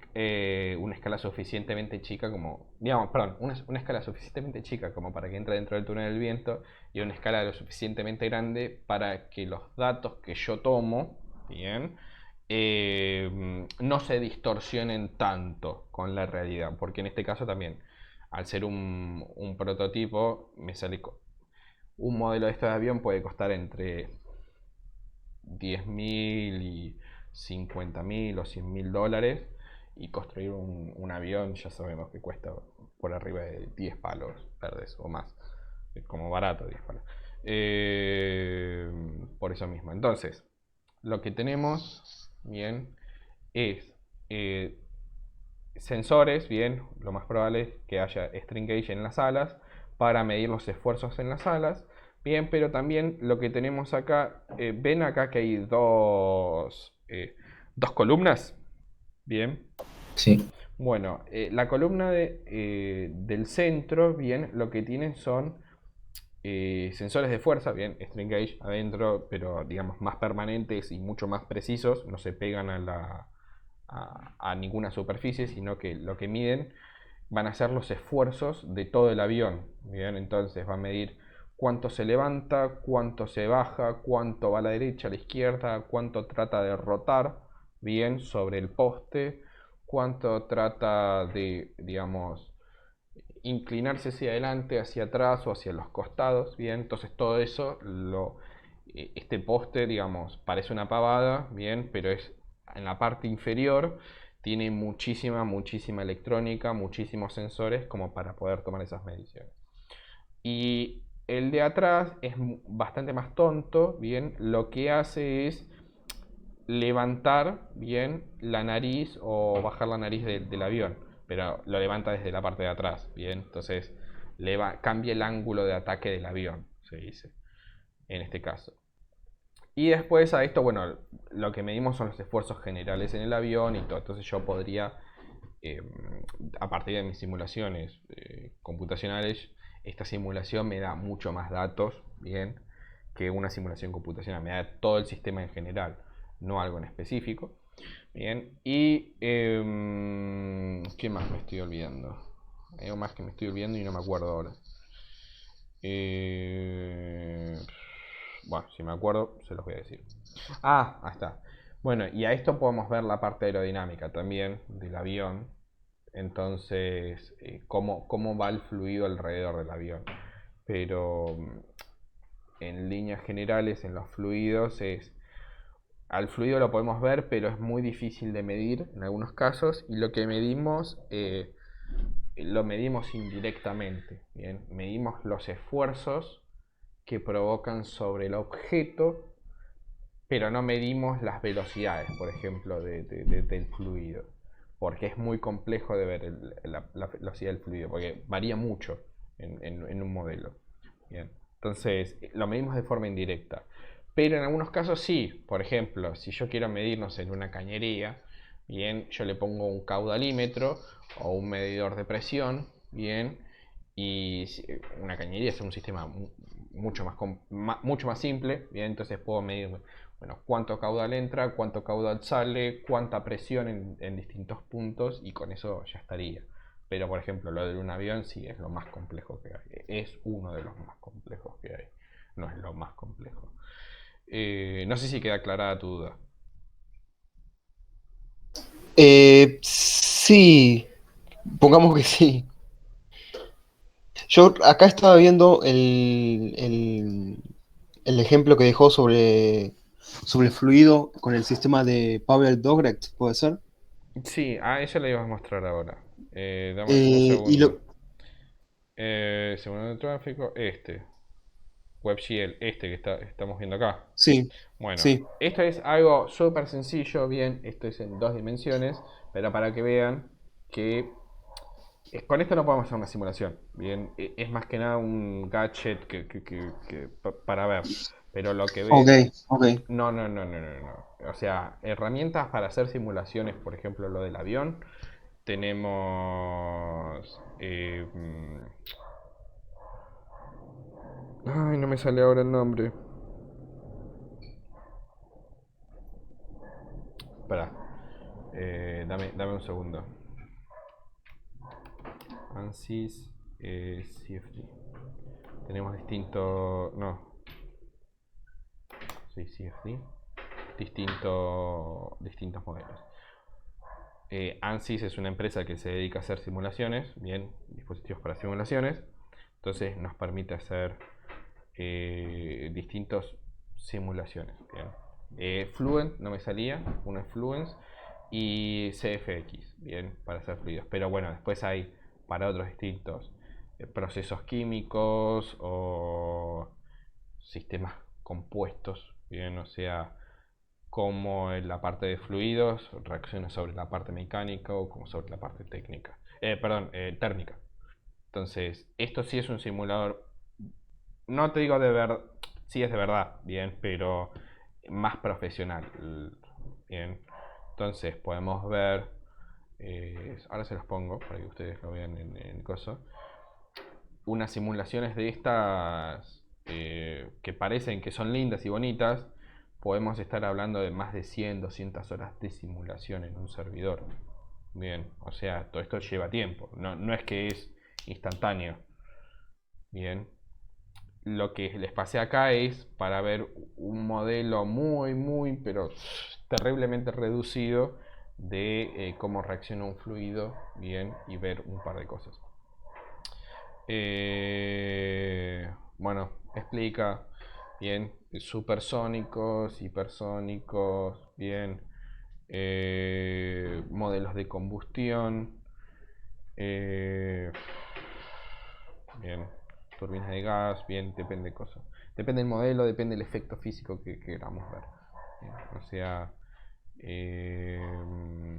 escala suficientemente chica como, digamos, perdón, una escala suficientemente chica como para que entre dentro del túnel del viento y una escala lo suficientemente grande para que los datos que yo tomo, bien, no se distorsionen tanto con la realidad, porque en este caso también, al ser un prototipo, me sale un modelo de este avión puede costar entre 10.000 y 50.000 o 100.000 dólares, y construir un avión ya sabemos que cuesta por arriba de 10 palos verdes o más, como barato 10 palos. Por eso mismo, entonces, lo que tenemos, bien, es sensores, bien, lo más probable es que haya string gauge en las alas para medir los esfuerzos en las alas, bien, pero también lo que tenemos acá, ven acá que hay dos columnas, bien. Sí. Bueno, la columna del centro, bien, lo que tienen son sensores de fuerza, bien, string gauge adentro, pero digamos más permanentes y mucho más precisos, no se pegan a ninguna superficie, sino que lo que miden van a ser los esfuerzos de todo el avión, bien, entonces va a medir cuánto se levanta, cuánto se baja, cuánto va a la derecha, a la izquierda, cuánto trata de rotar, bien, sobre el poste, cuánto trata de, digamos, inclinarse hacia adelante, hacia atrás o hacia los costados, bien, entonces todo eso, este poste, digamos, parece una pavada, bien, pero es en la parte inferior, tiene muchísima electrónica, muchísimos sensores como para poder tomar esas mediciones. Y el de atrás es bastante más tonto, bien, lo que hace es levantar, bien, la nariz o bajar la nariz del avión, pero lo levanta desde la parte de atrás, bien, entonces cambia el ángulo de ataque del avión, se dice, en este caso. Y después a esto, bueno, lo que medimos son los esfuerzos generales en el avión y todo, entonces yo podría, a partir de mis simulaciones computacionales, esta simulación me da mucho más datos, bien, que una simulación computacional, me da todo el sistema en general, no algo en específico. Bien, y ¿qué más me estoy olvidando? Hay algo más que me estoy olvidando y no me acuerdo ahora. Bueno, si me acuerdo, se los voy a decir. Ah, ahí está. Bueno, y a esto podemos ver la parte aerodinámica también del avión. Entonces, cómo va el fluido alrededor del avión. Pero en líneas generales, en los fluidos al fluido lo podemos ver, pero es muy difícil de medir en algunos casos, y lo que medimos lo medimos indirectamente, ¿bien? Medimos los esfuerzos que provocan sobre el objeto, pero no medimos las velocidades, por ejemplo, del fluido, porque es muy complejo de ver la velocidad del fluido, porque varía mucho en un modelo. Bien. Entonces, lo medimos de forma indirecta. Pero en algunos casos sí, por ejemplo, si yo quiero medirnos en una cañería, bien, yo le pongo un caudalímetro o un medidor de presión, bien, y una cañería es un sistema mucho más simple, bien, entonces puedo medir, bueno, cuánto caudal entra, cuánto caudal sale, cuánta presión en distintos puntos, y con eso ya estaría. Pero por ejemplo, lo de un avión sí es lo más complejo que hay, es uno de los más complejos que hay, no es lo más complejo. No sé si queda aclarada tu duda. Sí, pongamos que sí. Yo acá estaba viendo el ejemplo que dejó sobre el fluido con el sistema de Pavel Dogret, ¿puede ser? Sí, a ella le iba a mostrar ahora. Dame un Y segundo. Simulador de tráfico, WebGL, que estamos viendo acá. Sí, Bueno, sí. esto es algo súper sencillo, bien, esto es en 2 dimensiones, pero para que vean que con esto no podemos hacer una simulación, bien, es más que nada un gadget para ver, pero lo que Ok, ven, ok. no, no, no, no, no, no, o sea, herramientas para hacer simulaciones, por ejemplo, lo del avión, tenemos, ay, no me sale ahora el nombre. Espera, dame un segundo. ANSYS, CFD. Tenemos distintos. No, sí, CFD. Distintos modelos. ANSYS es una empresa que se dedica a hacer simulaciones, bien, dispositivos para simulaciones. Entonces nos permite hacer distintos simulaciones. Bien. Fluent no me salía, uno es Fluence y CFX, bien, para hacer fluidos. Pero bueno, después hay para otros distintos procesos químicos o sistemas compuestos, bien, o sea, como en la parte de fluidos reacciona sobre la parte mecánica o como sobre la parte técnica. Térmica. Entonces, esto sí es un simulador, no te digo de verdad, sí es de verdad, bien, pero más profesional, bien. Entonces podemos ver, ahora se los pongo para que ustedes lo vean en el coso, unas simulaciones de estas que parecen que son lindas y bonitas, podemos estar hablando de más de 100, 200 horas de simulación en un servidor. Bien, o sea, todo esto lleva tiempo, no es que es instantáneo. Bien, lo que les pasé acá es para ver un modelo muy, pero terriblemente reducido de cómo reacciona un fluido, bien, y ver un par de cosas. Bueno, explica, bien, supersónicos, hipersónicos, bien, modelos de combustión, eh, bien, turbinas de gas, bien, depende de cosas. Depende del modelo, depende del efecto físico que queramos ver. Bien, o sea, eh,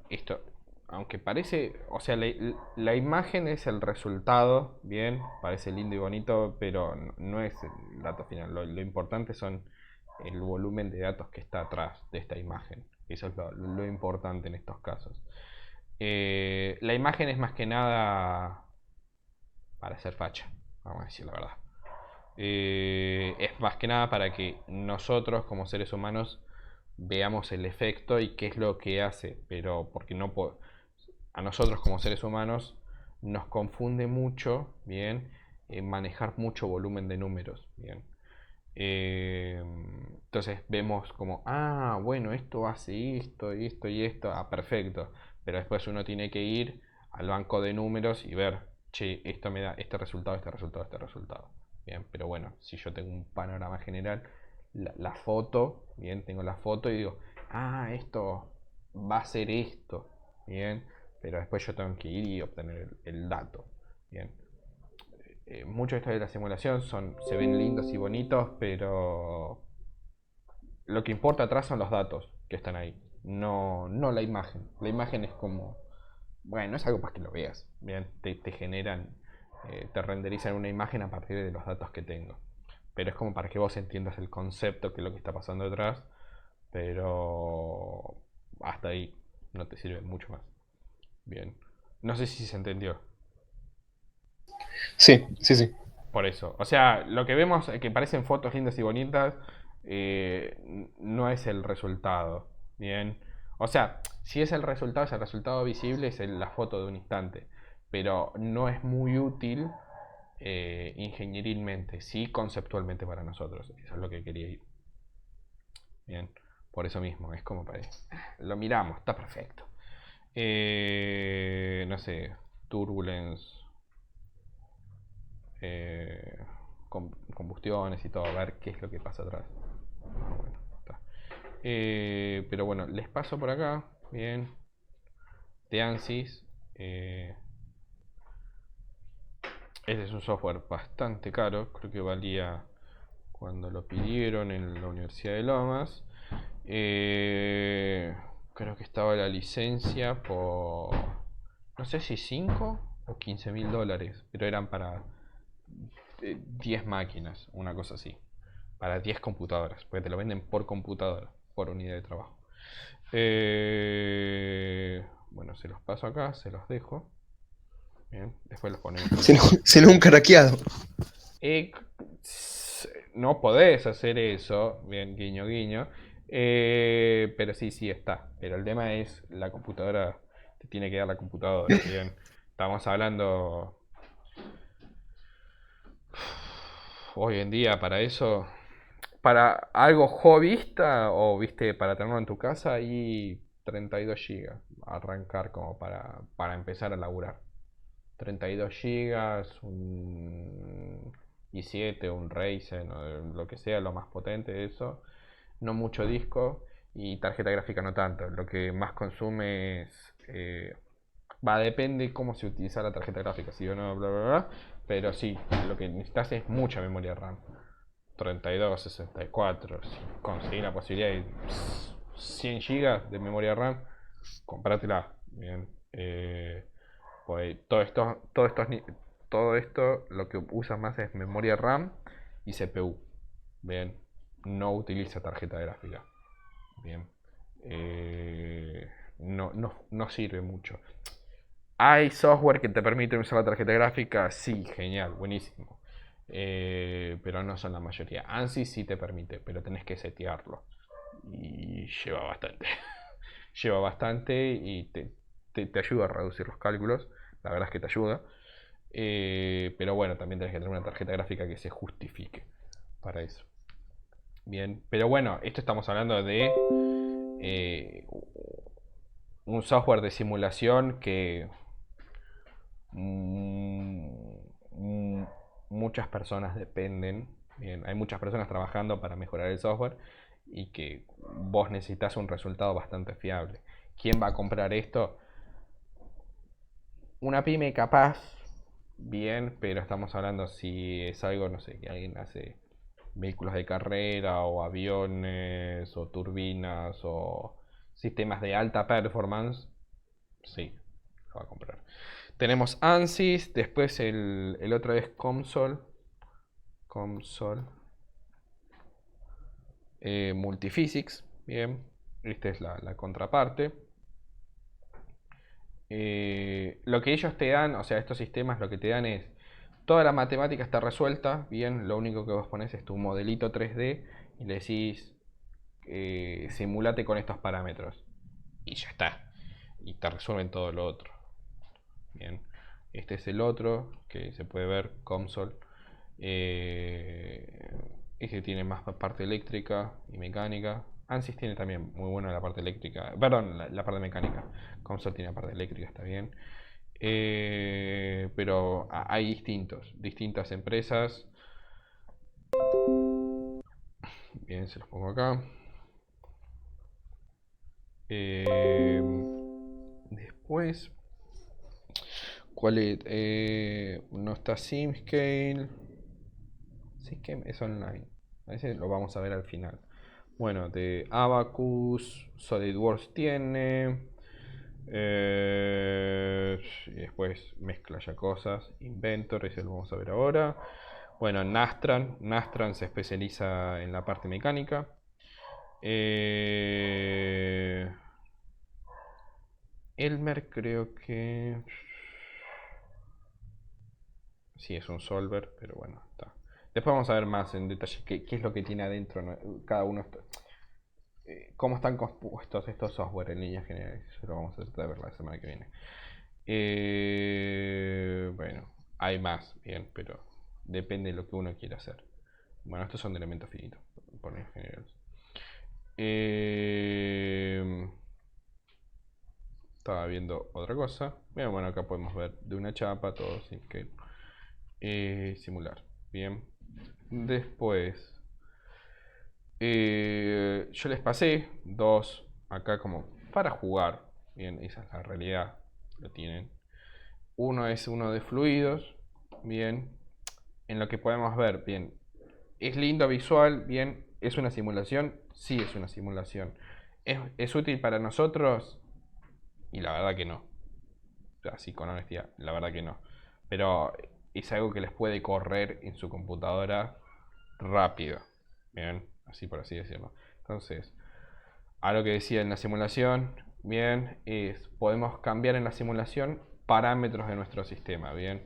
esto, aunque parece, o sea, la imagen es el resultado, bien, parece lindo y bonito, pero no es el dato final. Lo importante son el volumen de datos que está atrás de esta imagen. Eso es lo importante en estos casos. La imagen es más que nada para hacer facha, vamos a decir la verdad. Es más que nada para que nosotros como seres humanos veamos el efecto y qué es lo que hace, pero porque no a nosotros como seres humanos nos confunde mucho, bien, manejar mucho volumen de números, bien. Entonces vemos como, bueno, esto hace esto, esto y esto, perfecto. Pero después uno tiene que ir al banco de números y ver, che, esto me da este resultado, este resultado, este resultado. Bien, pero bueno, si yo tengo un panorama general, la foto, bien, tengo la foto y digo, esto va a ser esto, bien, pero después yo tengo que ir y obtener el dato, bien. Muchos de estos de la simulación se ven lindos y bonitos, pero lo que importa atrás son los datos que están ahí, no la imagen. La imagen es como, bueno, es algo para que lo veas, bien, te generan, te renderizan una imagen a partir de los datos que tengo. Pero es como para que vos entiendas el concepto, que es lo que está pasando detrás, pero hasta ahí no te sirve mucho más. Bien, no sé si se entendió. Sí, sí, sí. Por eso. O sea, lo que vemos que parecen fotos lindas y bonitas no es el resultado. Bien. O sea, si es el resultado visible, es la foto de un instante. Pero no es muy útil ingenierilmente, sí conceptualmente para nosotros. Eso es lo que quería ir. Bien. Por eso mismo, es como para... Lo miramos, está perfecto. No sé, Turbulence. eh, combustiones y todo, a ver qué es lo que pasa atrás. Bueno, está. Pero bueno, les paso por acá, bien, de ANSYS. Este es un software bastante caro, creo que valía cuando lo pidieron en la Universidad de Lomas. Creo que estaba la licencia por, no sé si 5 o 15.000 dólares, pero eran para 10 máquinas, una cosa así, para 10 computadoras, porque te lo venden por computadora, por unidad de trabajo. Bueno, se los paso acá, se los dejo. Bien, después los ponemos. Se un craqueado. No podés hacer eso, bien, guiño, guiño. Pero sí está. Pero el tema es la computadora, te tiene que dar la computadora, bien. Estamos hablando hoy en día para eso, para algo hobbyista o viste, para tenerlo en tu casa y 32 GB, arrancar como para empezar a laburar. 32 GB, un i7, un Ryzen, o lo que sea, lo más potente de eso. No mucho disco y tarjeta gráfica no tanto. Lo que más consume es... depende cómo se utiliza la tarjeta gráfica, si o no, bla, bla, bla. Pero sí, lo que necesitas es mucha memoria RAM. 32, 64, si conseguís la posibilidad de 100 GB de memoria RAM, comprátela. Bien. Pues todo esto lo que usa más es memoria RAM y CPU. Bien, no utiliza tarjeta gráfica. Bien, no sirve mucho. ¿Hay software que te permite usar la tarjeta gráfica? Sí, genial, buenísimo. Pero no son la mayoría. ANSYS sí te permite, pero tenés que setearlo. Y lleva bastante. Lleva bastante y te ayuda a reducir los cálculos. La verdad es que te ayuda. Pero bueno, también tenés que tener una tarjeta gráfica que se justifique para eso. Bien, pero bueno, esto estamos hablando de un software de simulación que muchas personas dependen. Bien, hay muchas personas trabajando para mejorar el software y que vos necesitas un resultado bastante fiable. ¿Quién va a comprar esto? Una pyme capaz, bien, pero estamos hablando si es algo, no sé, que alguien hace vehículos de carrera o aviones o turbinas o sistemas de alta performance, sí, lo va a comprar. Tenemos ANSYS, después el otro es COMSOL Multiphysics, bien, esta es la contraparte. Lo que ellos te dan, o sea, estos sistemas lo que te dan es toda la matemática está resuelta, bien, lo único que vos pones es tu modelito 3D y le decís simulate con estos parámetros y ya está, y te resuelven todo lo otro. Bien, este es el otro que se puede ver, COMSOL. Este tiene más parte eléctrica y mecánica. ANSYS tiene también muy buena la parte eléctrica, perdón, la parte mecánica. COMSOL tiene la parte eléctrica, está bien. Pero hay distintas empresas. Bien, se los pongo acá. Después, ¿cuál es? No está SimScale. SimScale es online. A ese lo vamos a ver al final. Bueno, de Abacus, SolidWorks tiene. Y después mezcla ya cosas. Inventor, ese lo vamos a ver ahora. Bueno, Nastran se especializa en la parte mecánica. Elmer creo que... Sí, es un solver, pero bueno, está. Después vamos a ver más en detalle qué es lo que tiene adentro, ¿no? Cada uno. Cómo están compuestos estos software en líneas generales. Eso lo vamos a tratar de ver la semana que viene. Bueno, hay más, bien, pero depende de lo que uno quiera hacer. Bueno, estos son de elementos finitos, por líneas generales. Estaba viendo otra cosa. Bueno, acá podemos ver de una chapa, todo sin que simular. Bien. Después, yo les pasé dos acá como para jugar. Bien, esa es la realidad. Lo tienen. Uno es uno de fluidos. bien, en lo que podemos ver, bien, es lindo visual, bien, es una simulación, sí es una simulación. ¿Es útil para nosotros? Y la verdad que no. Así con honestidad, la verdad que no. Pero es algo que les puede correr en su computadora rápido. Bien, así por así decirlo. Entonces, a lo que decía en la simulación, bien, es podemos cambiar en la simulación parámetros de nuestro sistema, bien.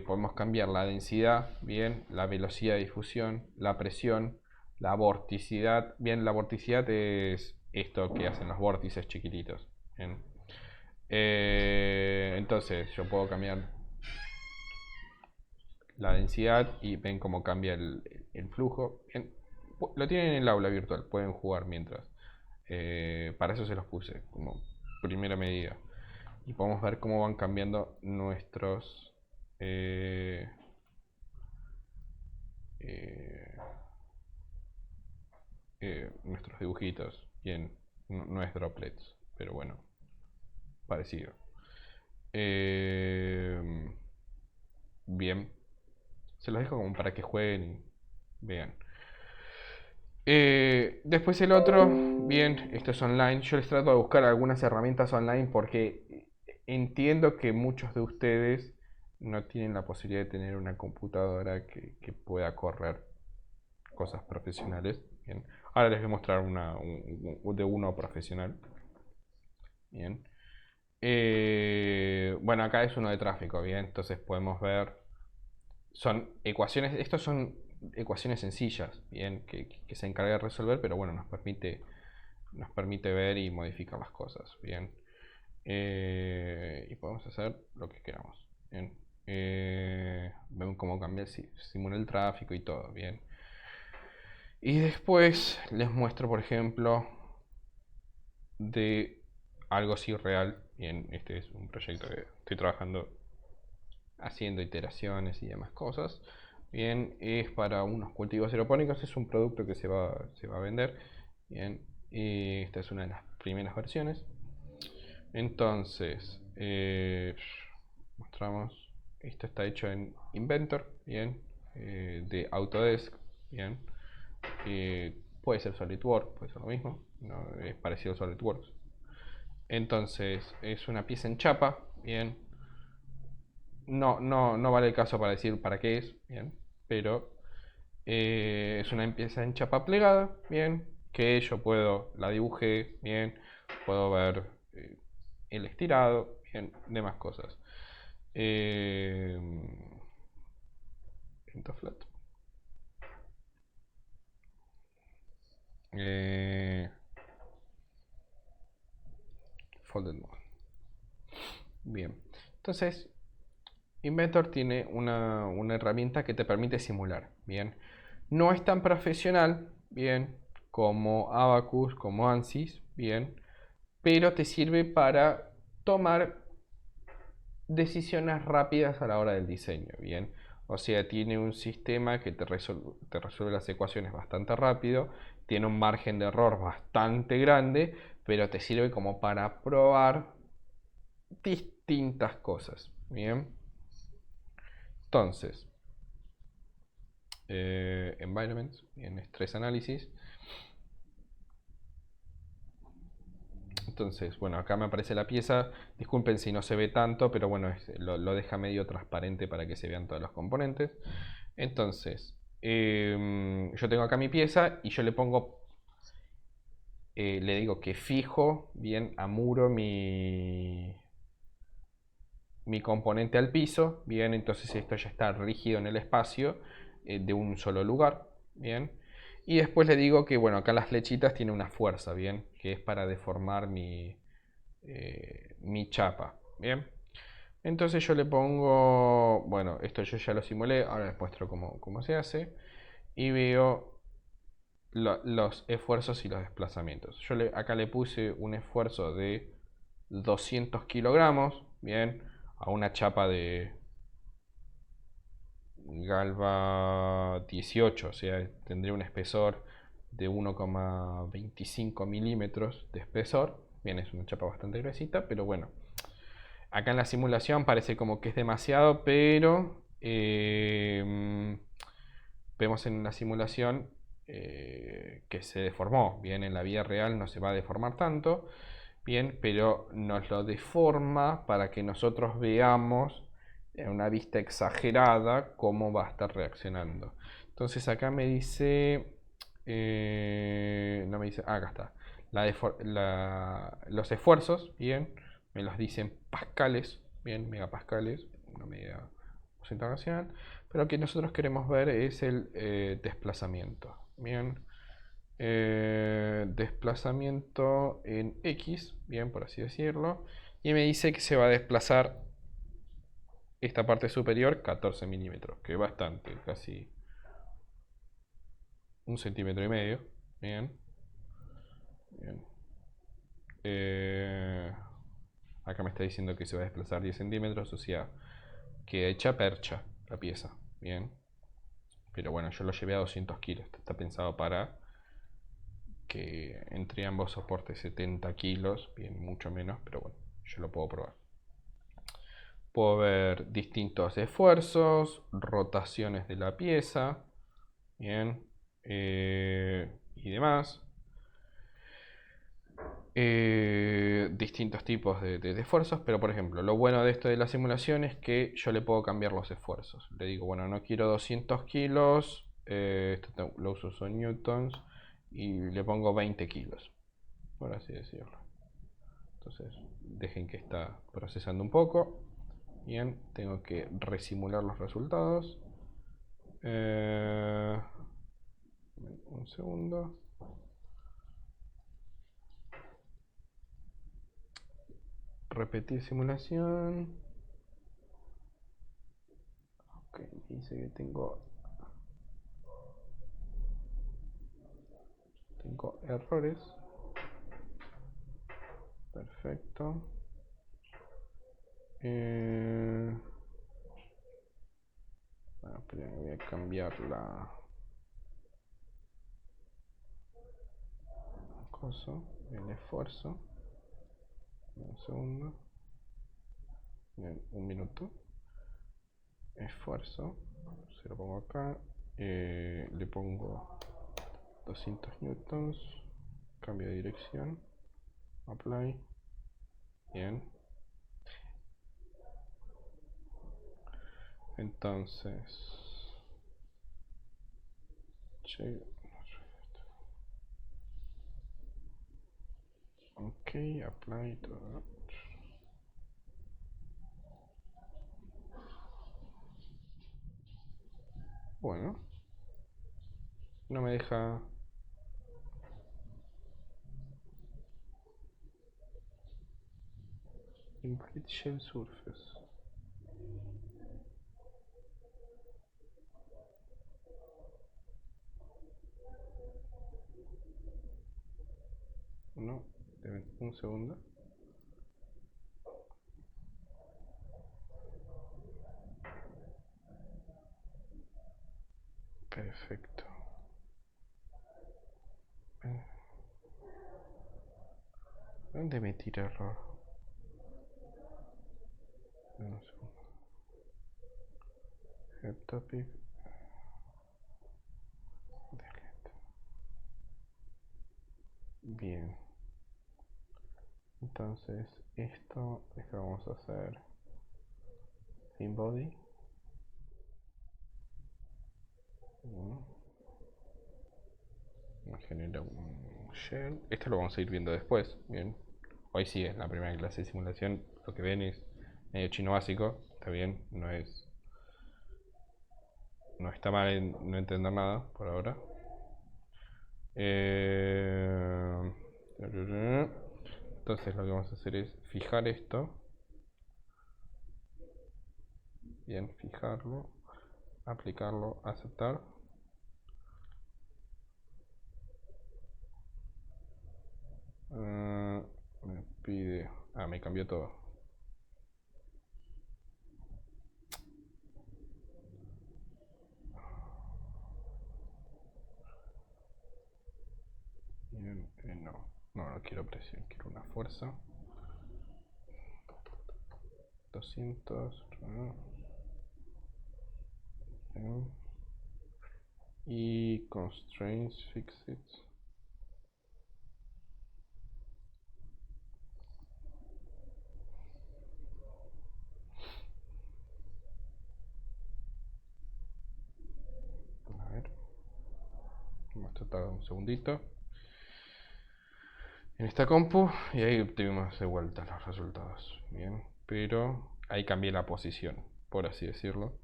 Podemos cambiar la densidad, bien, la velocidad de difusión, la presión, la vorticidad. Bien, la vorticidad es esto que hacen los vórtices chiquititos. Bien. Entonces yo puedo cambiar la densidad y ven cómo cambia el flujo. Bien, lo tienen en el aula virtual, pueden jugar mientras. Para eso se los puse como primera medida. Y podemos ver cómo van cambiando nuestros nuestros dibujitos. Bien, no es droplets, pero bueno, parecido. Bien, se los dejo como para que jueguen y vean. Después el otro, bien, esto es online. Yo les trato de buscar algunas herramientas online porque entiendo que muchos de ustedes no tienen la posibilidad de tener una computadora que pueda correr cosas profesionales. Bien. Ahora les voy a mostrar de uno profesional. Bien. Bueno, acá es uno de tráfico, bien. Entonces podemos ver. Son ecuaciones. Estos son ecuaciones sencillas, bien, que se encarga de resolver, pero bueno, nos permite ver y modificar las cosas, bien. Y podemos hacer lo que queramos, bien. Ven cómo cambia, simula el tráfico y todo, bien. Y después les muestro, por ejemplo, de algo así real. Bien, este es un proyecto que estoy trabajando haciendo iteraciones y demás cosas. Bien, es para unos cultivos aeropónicos, es un producto que se va a vender. Bien, y esta es una de las primeras versiones. Entonces, mostramos, esto está hecho en Inventor, bien, de Autodesk, bien. Puede ser SolidWorks, puede ser lo mismo, ¿no? Es parecido a SolidWorks. Entonces, es una pieza en chapa, bien. No vale el caso para decir para qué es, bien, pero es una pieza en chapa plegada, bien, que yo la dibujé, bien, puedo ver el estirado, bien, demás cosas. Flat. Folded mode. Bien, entonces Inventor tiene una herramienta que te permite simular, bien. No es tan profesional, bien, como Abacus, como ANSYS, bien, pero te sirve para tomar decisiones rápidas a la hora del diseño, bien. O sea, tiene un sistema que te resuelve las ecuaciones bastante rápido, tiene un margen de error bastante grande, pero te sirve como para probar distintas cosas, bien. Entonces, environments, en estrés análisis. Entonces, bueno, acá me aparece la pieza. Disculpen si no se ve tanto, pero bueno, lo deja medio transparente para que se vean todos los componentes. Entonces, yo tengo acá mi pieza y yo le pongo, le digo que fijo bien a muro mi componente al piso. Bien, entonces esto ya está rígido en el espacio de un solo lugar. Bien. Y después le digo que, bueno, acá las flechitas tienen una fuerza, bien, que es para deformar mi chapa, bien. Entonces yo le pongo, bueno, esto yo ya lo simulé, ahora les muestro cómo se hace. Y veo los esfuerzos y los desplazamientos. Acá le puse un esfuerzo de 200 kilogramos, bien, a una chapa de Galva 18, o sea, tendría un espesor de 1,25 milímetros de espesor. Bien, es una chapa bastante gruesita, pero bueno. Acá en la simulación parece como que es demasiado, pero vemos en la simulación que se deformó. Bien, en la vida real no se va a deformar tanto. Bien, pero nos lo deforma para que nosotros veamos en una vista exagerada cómo va a estar reaccionando. Entonces acá me dice... no me dice... acá está. Los esfuerzos, bien, me los dicen pascales, bien, megapascales, una medida internacional. Pero lo que nosotros queremos ver es el desplazamiento, bien. Desplazamiento en X, bien, por así decirlo. Y me dice que se va a desplazar esta parte superior 14 milímetros, que es bastante, casi 1,5 cm. Bien. Bien. Acá me está diciendo que se va a desplazar 10 centímetros, o sea, que hecha percha la pieza. Bien. Pero bueno, yo lo llevé a 200 kilos. Está pensado para que entre ambos soporte 70 kilos. Bien, mucho menos, pero bueno, yo lo puedo probar. Puedo ver distintos esfuerzos, rotaciones de la pieza. Bien. Y demás. Distintos tipos de esfuerzos, pero por ejemplo, lo bueno de esto de la simulación es que yo le puedo cambiar los esfuerzos. Le digo, bueno, no quiero 200 kilos, esto lo uso son newtons, y le pongo 20 kilos, por así decirlo. Entonces, dejen que está procesando un poco. Bien, tengo que resimular los resultados. Un segundo. Repetir simulación. Ok, dice que tengo errores. Perfecto. Bueno, pero voy a cambiar la cosa, el esfuerzo. Un segundo. Bien, un minuto. Esfuerzo. Se lo pongo acá. Le pongo 200 newtons. Cambio de dirección. Apply. Bien. Entonces. Ok, apply todo. Bueno. No me deja. Invalid shell surface. No, un segundo. Perfecto. ¿Dónde me tira error? Un segundo. Head topic. Delete. Bien. Entonces, esto es que vamos a hacer sin body. Genera un shell. Esto lo vamos a ir viendo después. Bien. Hoy sí es la primera clase de simulación. Lo que ven es medio chino básico. Está bien. No está mal en no entender nada por ahora. Entonces lo que vamos a hacer es fijar esto. Bien, fijarlo. Aplicarlo, aceptar. Me pide... me cambió todo. Bien, no quiero presión, quiero una fuerza. 200. Y constraints fixed. A ver. Vamos a tratar un segundito. En esta compu y ahí tuvimos de vuelta los resultados. Bien, pero ahí cambié la posición, por así decirlo.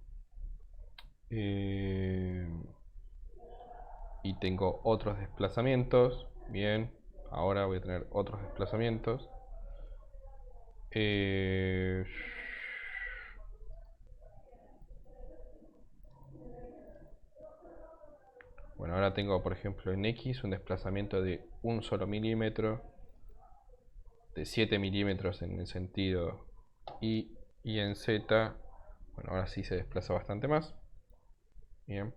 Y tengo otros desplazamientos. Bien, ahora voy a tener otros desplazamientos. Bueno, ahora tengo, por ejemplo, en X un desplazamiento de un solo milímetro, de 7 milímetros en el sentido Y en Z, bueno, ahora sí se desplaza bastante más. Bien.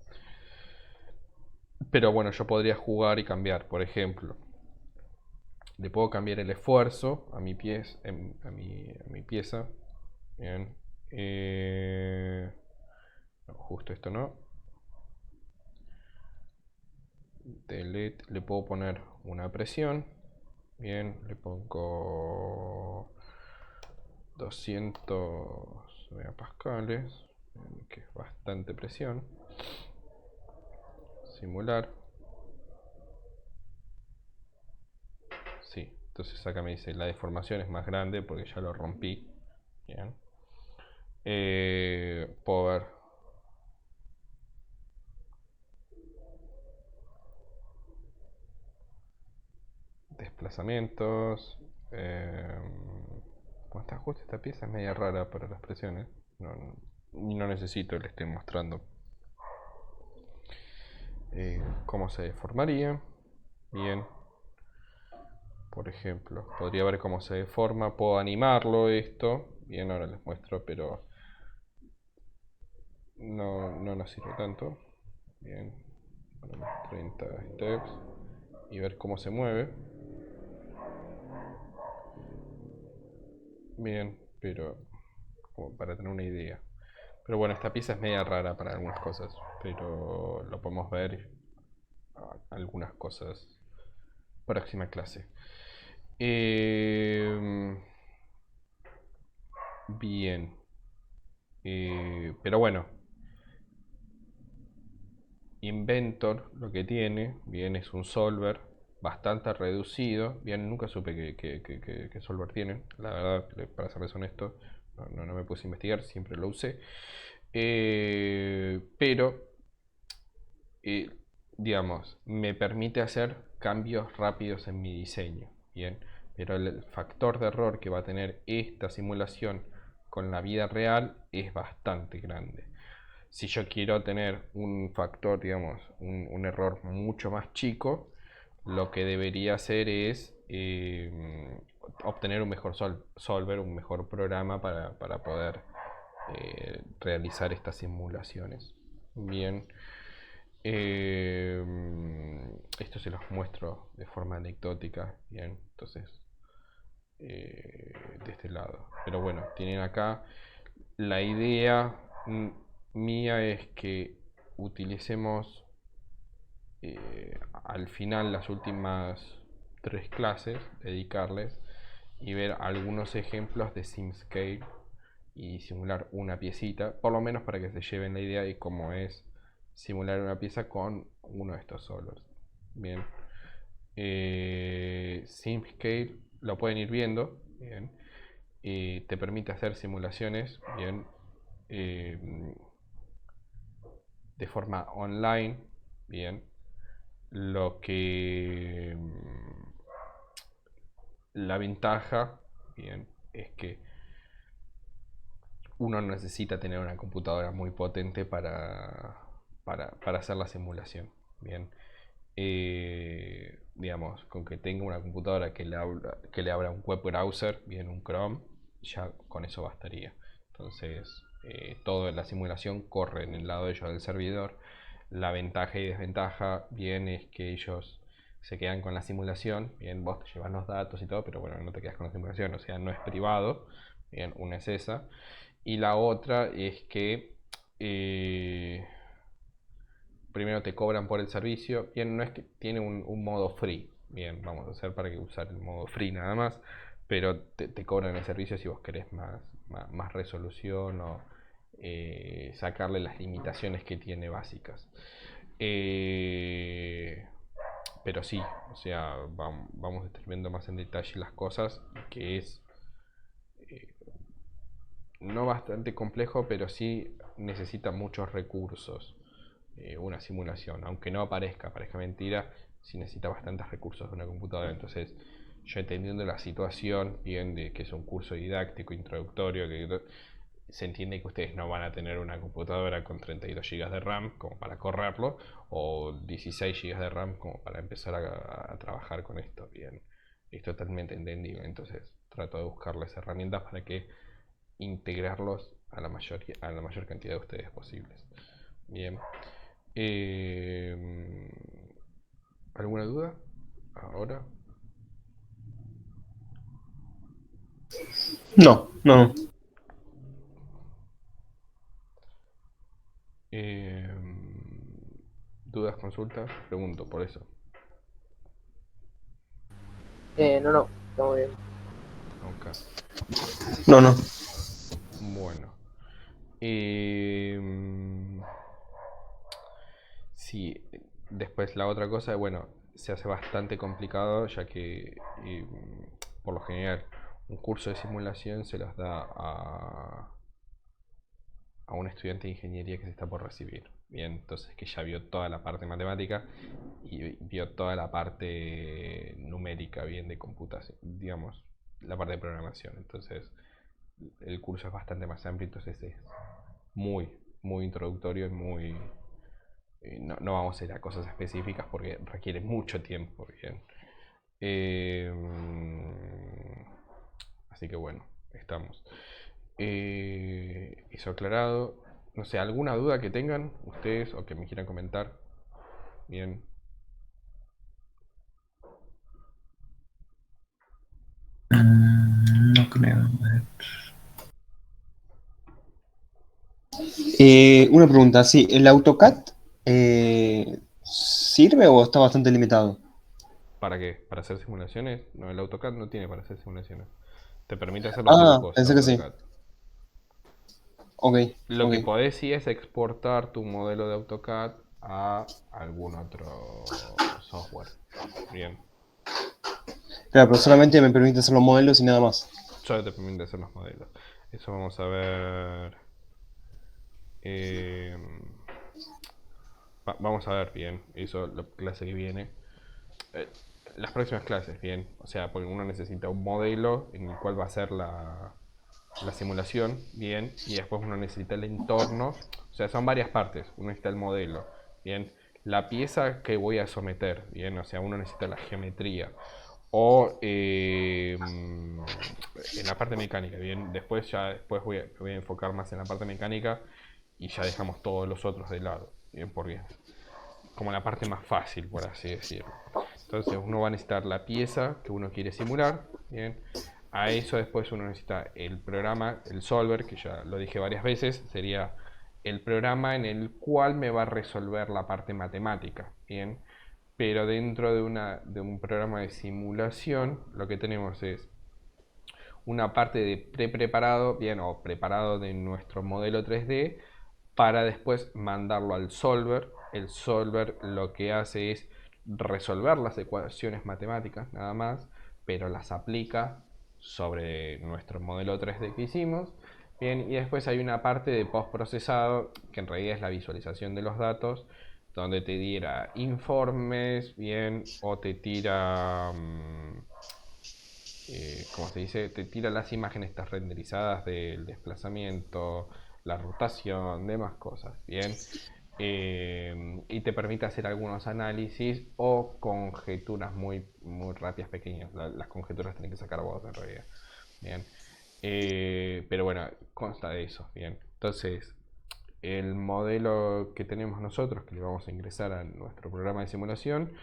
Pero bueno, yo podría jugar y cambiar, por ejemplo. Le puedo cambiar el esfuerzo a mi pieza. Bien. No, justo esto no. Delete. Le puedo poner una presión. Bien, le pongo 200 megapascales, que es bastante presión. Simular. Sí, entonces acá me dice la deformación es más grande porque ya lo rompí. Bien. Puedo ver desplazamientos. Como está justo esta pieza es media rara para las presiones. No necesito que le esté mostrando cómo se deformaría. Bien. Por ejemplo, podría ver cómo se deforma. Puedo animarlo esto. Bien, ahora les muestro, pero no nos sirve tanto. Bien, ponemos 30 steps y ver cómo se mueve. Bien, pero como para tener una idea. Pero bueno, esta pieza es media rara para algunas cosas, pero lo podemos ver algunas cosas próxima clase. Bien, pero bueno, Inventor lo que tiene, bien, es un solver bastante reducido. Bien, nunca supe que solver tienen, la verdad, para serles honesto, no me puse a investigar, siempre lo usé. Pero, digamos, me permite hacer cambios rápidos en mi diseño. Bien, pero el factor de error que va a tener esta simulación con la vida real es bastante grande. Si yo quiero tener un factor, digamos, un error mucho más chico, lo que debería hacer es obtener un mejor solver, un mejor programa para poder realizar estas simulaciones. Bien. Esto se los muestro de forma anecdótica. Bien, entonces, de este lado. Pero bueno, tienen acá la idea mía es que utilicemos al final las últimas 3 clases, dedicarles y ver algunos ejemplos de SimScale y simular una piecita, por lo menos para que se lleven la idea de cómo es simular una pieza con uno de estos solvers. Bien, SimScale lo pueden ir viendo. Bien, te permite hacer simulaciones. Bien, de forma online. Bien, lo que la ventaja, bien, es que uno necesita tener una computadora muy potente para hacer la simulación. Bien, digamos, con que tenga una computadora que le abra un web browser, bien, un Chrome, ya con eso bastaría. Entonces, toda la simulación corre en el lado de ellos del servidor. La ventaja y desventaja, bien, es que ellos se quedan con la simulación. Bien, vos te llevas los datos y todo, pero bueno, no te quedas con la simulación, o sea, no es privado. Bien, una es esa. Y la otra es que primero te cobran por el servicio. Bien, no es que tiene un modo free. Bien, vamos a hacer para que usar el modo free nada más. Pero te cobran el servicio si vos querés más resolución o sacarle las limitaciones que tiene básicas. Pero sí, o sea, vamos a estar viendo más en detalle las cosas, que es eh, no bastante complejo, pero sí necesita muchos recursos. Una simulación, aunque no parezca mentira, sí necesita bastantes recursos de una computadora. Entonces, yo entendiendo la situación, bien de que es un curso didáctico, introductorio, que se entiende que ustedes no van a tener una computadora con 32 GB de RAM como para correrlo, o 16 GB de RAM como para empezar a trabajar con esto. Bien, es totalmente entendible. Entonces, trato de buscarles herramientas para que integrarlos a la mayor cantidad de ustedes posibles. Bien. Eh, ¿Alguna duda? Ahora. No, no. Eh, ¿Dudas, consultas? Pregunto por eso. No, estamos bien. Ok. No, no. Bueno. Sí, después la otra cosa, bueno, se hace bastante complicado ya que por lo general un curso de simulación se los da a un estudiante de ingeniería que se está por recibir. Bien, entonces que ya vio toda la parte matemática y vio toda la parte numérica, bien, de computación, digamos, la parte de programación. Entonces el curso es bastante más amplio, entonces es muy, muy introductorio y muy... no vamos a ir a cosas específicas porque requiere mucho tiempo, bien. Eh, Así que bueno, estamos. Eso aclarado. No sé, ¿alguna duda que tengan ustedes o que me quieran comentar? Bien. No creo. Una pregunta, sí, ¿el AutoCAD sirve o está bastante limitado? ¿Para qué? ¿Para hacer simulaciones? No, el AutoCAD no tiene para hacer simulaciones. Te permite hacer los Ah, dibujos, pensé que sí. AutoCAD. Ok, Lo ok. que podés sí es exportar tu modelo de AutoCAD a algún otro software. Bien. Claro, pero solamente me permite hacer los modelos y nada más. Solo te permite hacer los modelos. Eso vamos a ver. eh, Vamos a ver bien. Eso la clase que viene. Eh, las próximas clases, bien. O sea, porque uno necesita un modelo en el cual va a ser la simulación, bien. Y después uno necesita el entorno. O sea, son varias partes. Uno necesita el modelo, bien. La pieza que voy a someter, bien. O sea, uno necesita la geometría. O en la parte mecánica, bien. Después voy a enfocar más en la parte mecánica y ya dejamos todos los otros de lado, bien, porque como la parte más fácil, por así decirlo. Entonces uno va a necesitar la pieza que uno quiere simular, bien. A eso después uno necesita el programa, el solver, que ya lo dije varias veces, sería el programa en el cual me va a resolver la parte matemática, bien. Pero dentro de un programa de simulación, lo que tenemos es una parte de preparado, bien, o preparado de nuestro modelo 3D, para después mandarlo al solver. El solver lo que hace es resolver las ecuaciones matemáticas, nada más, pero las aplica sobre nuestro modelo 3D que hicimos. Bien, y después hay una parte de postprocesado, que en realidad es la visualización de los datos, donde te tira informes, bien, o te tira, ¿cómo se dice? Te tira las imágenes estas renderizadas del desplazamiento, la rotación, demás cosas, bien. Y te permite hacer algunos análisis o conjeturas muy rápidas, pequeñas. Las conjeturas tienen que sacar vos en realidad, bien. Pero bueno, consta de eso, bien. Entonces, el modelo que tenemos nosotros, que le vamos a ingresar a nuestro programa de simulación,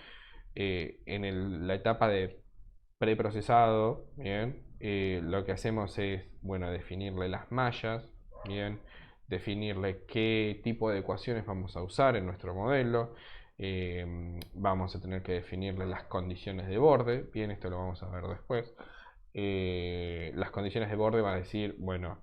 la etapa de preprocesado, bien, lo que hacemos es, bueno, definirle las mallas, bien, definirle qué tipo de ecuaciones vamos a usar en nuestro modelo. Vamos a tener que definirle las condiciones de borde, bien, esto lo vamos a ver después. Las condiciones de borde va a decir, bueno,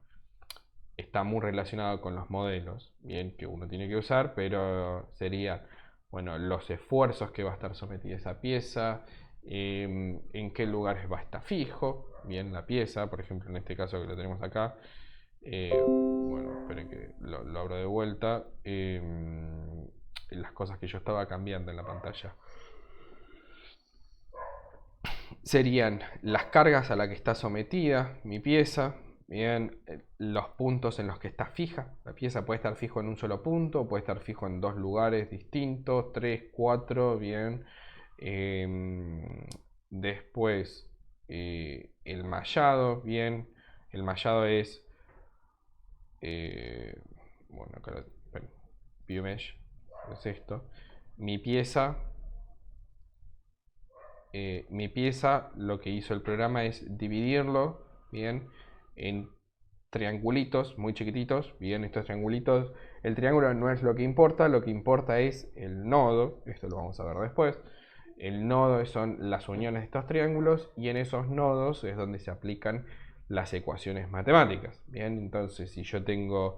está muy relacionado con los modelos, bien, que uno tiene que usar, pero sería, bueno, los esfuerzos que va a estar sometida esa pieza, en qué lugares va a estar fijo, bien, la pieza, por ejemplo, en este caso que lo tenemos acá. Bueno, esperen que lo abro de vuelta. Las cosas que yo estaba cambiando en la pantalla serían las cargas a las que está sometida mi pieza, bien, los puntos en los que está fija. La pieza puede estar fijo en un solo punto, puede estar fijo en dos lugares distintos, 3, 4, bien. Después el mallado, bien. El mallado es, bueno, acá View Mesh, es esto. Mi pieza, lo que hizo el programa es dividirlo, bien, en triangulitos muy chiquititos, bien, estos triangulitos, el triángulo no es lo que importa es el nodo, esto lo vamos a ver después. El nodo son las uniones de estos triángulos y en esos nodos es donde se aplican las ecuaciones matemáticas, bien, entonces si yo tengo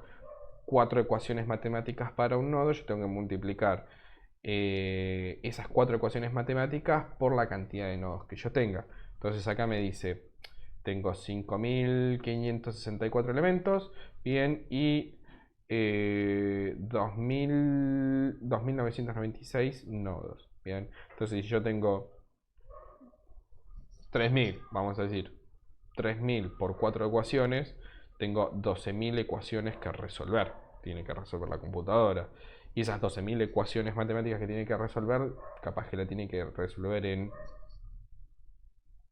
4 ecuaciones matemáticas para un nodo, yo tengo que multiplicar esas 4 ecuaciones matemáticas por la cantidad de nodos que yo tenga. Entonces acá me dice, tengo 5.564 elementos, bien, y 2.996 nodos, bien. Entonces si yo tengo 3.000, vamos a decir, 3.000 por 4 ecuaciones, tengo 12.000 ecuaciones que resolver. Tiene que resolver la computadora. Y esas 12.000 ecuaciones matemáticas que tiene que resolver, capaz que la tiene que resolver en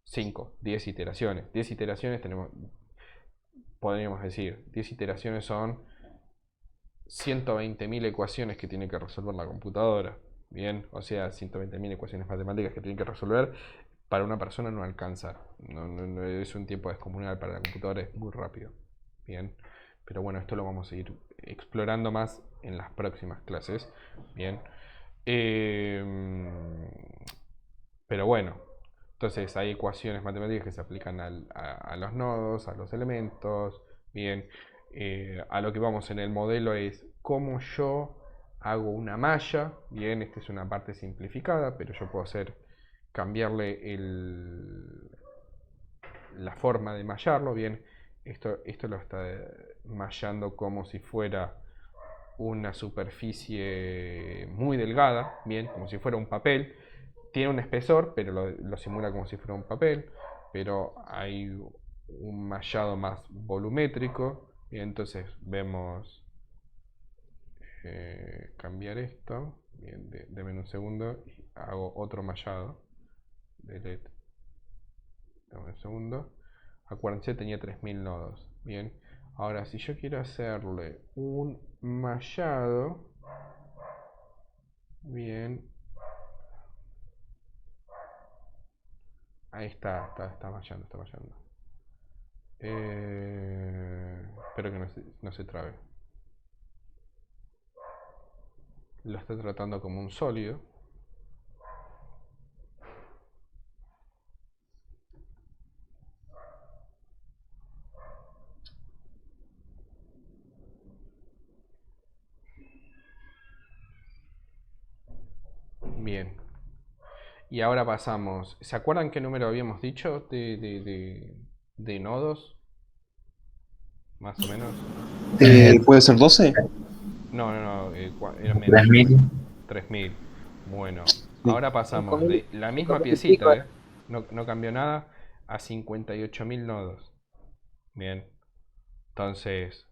5, 10 iteraciones. 10 iteraciones podríamos decir, 10 iteraciones son 120.000 ecuaciones que tiene que resolver la computadora. Bien, o sea, 120.000 ecuaciones matemáticas que tiene que resolver. Para una persona no alcanza. No es un tiempo descomunal. Para la computadora es muy rápido. Bien, pero bueno, esto lo vamos a ir explorando más en las próximas clases. Bien, pero bueno, entonces hay ecuaciones matemáticas que se aplican a los nodos, a los elementos. Bien, a lo que vamos en el modelo es cómo yo hago una malla. Bien, esta es una parte simplificada, pero yo puedo cambiarle la forma de mallarlo. Bien, esto lo está mallando como si fuera una superficie muy delgada, bien, como si fuera un papel. Tiene un espesor, pero lo simula como si fuera un papel, pero hay un mallado más volumétrico. Y entonces vemos, cambiar esto. Bien, denme un segundo y hago otro mallado. Delete. Dame un segundo. Acuérdense, tenía 3.000 nodos. Bien, ahora si yo quiero hacerle un mallado, bien, ahí está mallando, está mallando. Espero que no se trabe. Lo está tratando como un sólido. Bien. Y ahora pasamos. ¿Se acuerdan qué número habíamos dicho de nodos? Más o menos. ¿Puede ser 12? No, era menos. 3.000. 3.000. Bueno, Sí. ahora pasamos 5.000, de la misma 5.000 y piecita, pico. no cambió nada, a 58.000 nodos. Bien. Entonces,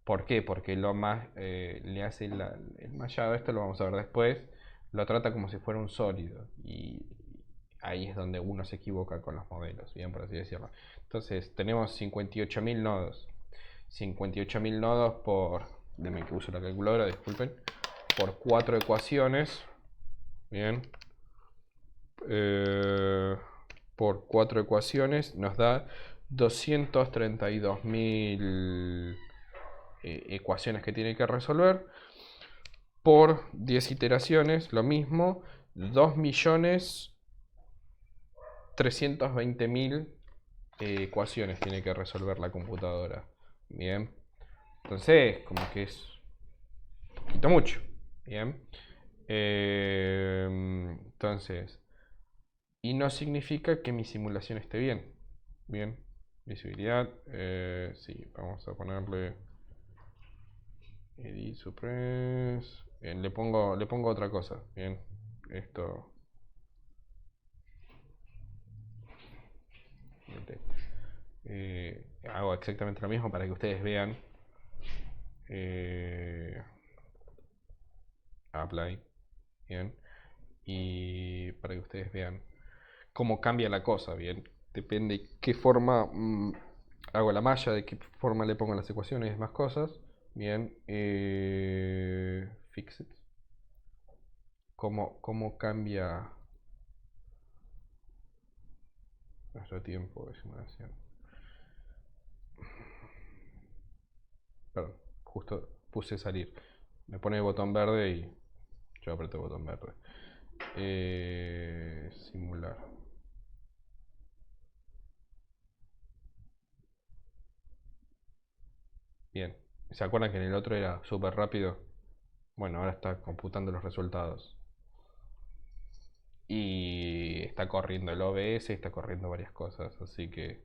¿por qué? Porque lo más le hace el mallado, esto lo vamos a ver después, lo trata como si fuera un sólido. Y ahí es donde uno se equivoca con los modelos, bien, por así decirlo. Entonces, tenemos 58.000 nodos. 58.000 nodos por, déjenme que uso la calculadora, disculpen, por 4 ecuaciones. Bien. Por 4 ecuaciones nos da 232.000 ecuaciones que tiene que resolver. Por 10 iteraciones, lo mismo, 2.320.000 ecuaciones tiene que resolver la computadora. Bien. Entonces, como que es un poquito mucho. Bien. Entonces, y no significa que mi simulación esté bien. Bien. Visibilidad. Sí, vamos a ponerle Edit Suppress. Bien, le pongo otra cosa. Bien. Esto. Hago exactamente lo mismo para que ustedes vean. Apply. Bien. Y para que ustedes vean cómo cambia la cosa. Bien. Depende qué forma hago la malla, de qué forma le pongo las ecuaciones y demás cosas. Bien. Fix it. Cómo cambia nuestro tiempo de simulación. Perdón, justo puse salir. Me pone el botón verde y yo aprieto el botón verde. Simular. Bien. ¿Se acuerdan que en el otro era súper rápido? Bueno, ahora está computando los resultados. Y está corriendo el OBS, está corriendo varias cosas. Así que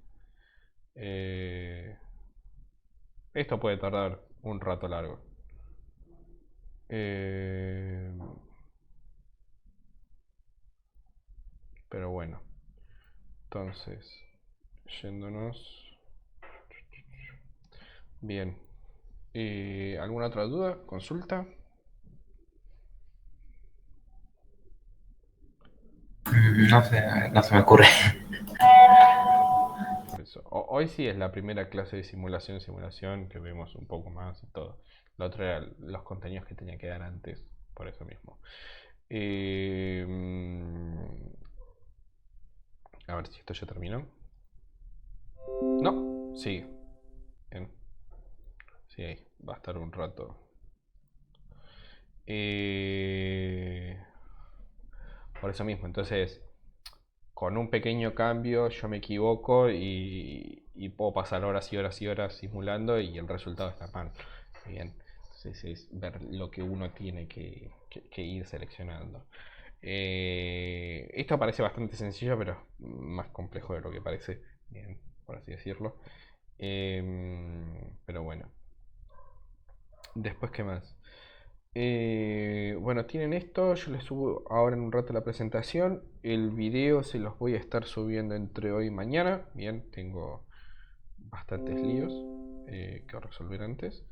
esto puede tardar un rato largo. Pero bueno. Entonces, yéndonos. Bien. ¿Alguna otra duda? ¿Consulta? No sé, no se me ocurre. Por eso. Hoy sí es la primera clase de simulación que vemos un poco más y todo. La otra era los contenidos que tenía que dar antes, por eso mismo. A ver si esto ya terminó. No, sí. Bien. Sí, ahí. Va a estar un rato. Por eso mismo, entonces, con un pequeño cambio yo me equivoco y puedo pasar horas y horas y horas simulando y el resultado está mal. Bien, entonces es ver lo que uno tiene que ir seleccionando. Esto parece bastante sencillo, pero más complejo de lo que parece, bien, por así decirlo. Pero bueno. Después, ¿qué más? Bueno, tienen esto, yo les subo ahora en un rato la presentación. El video se los voy a estar subiendo entre hoy y mañana. Bien, tengo bastantes líos que resolver antes.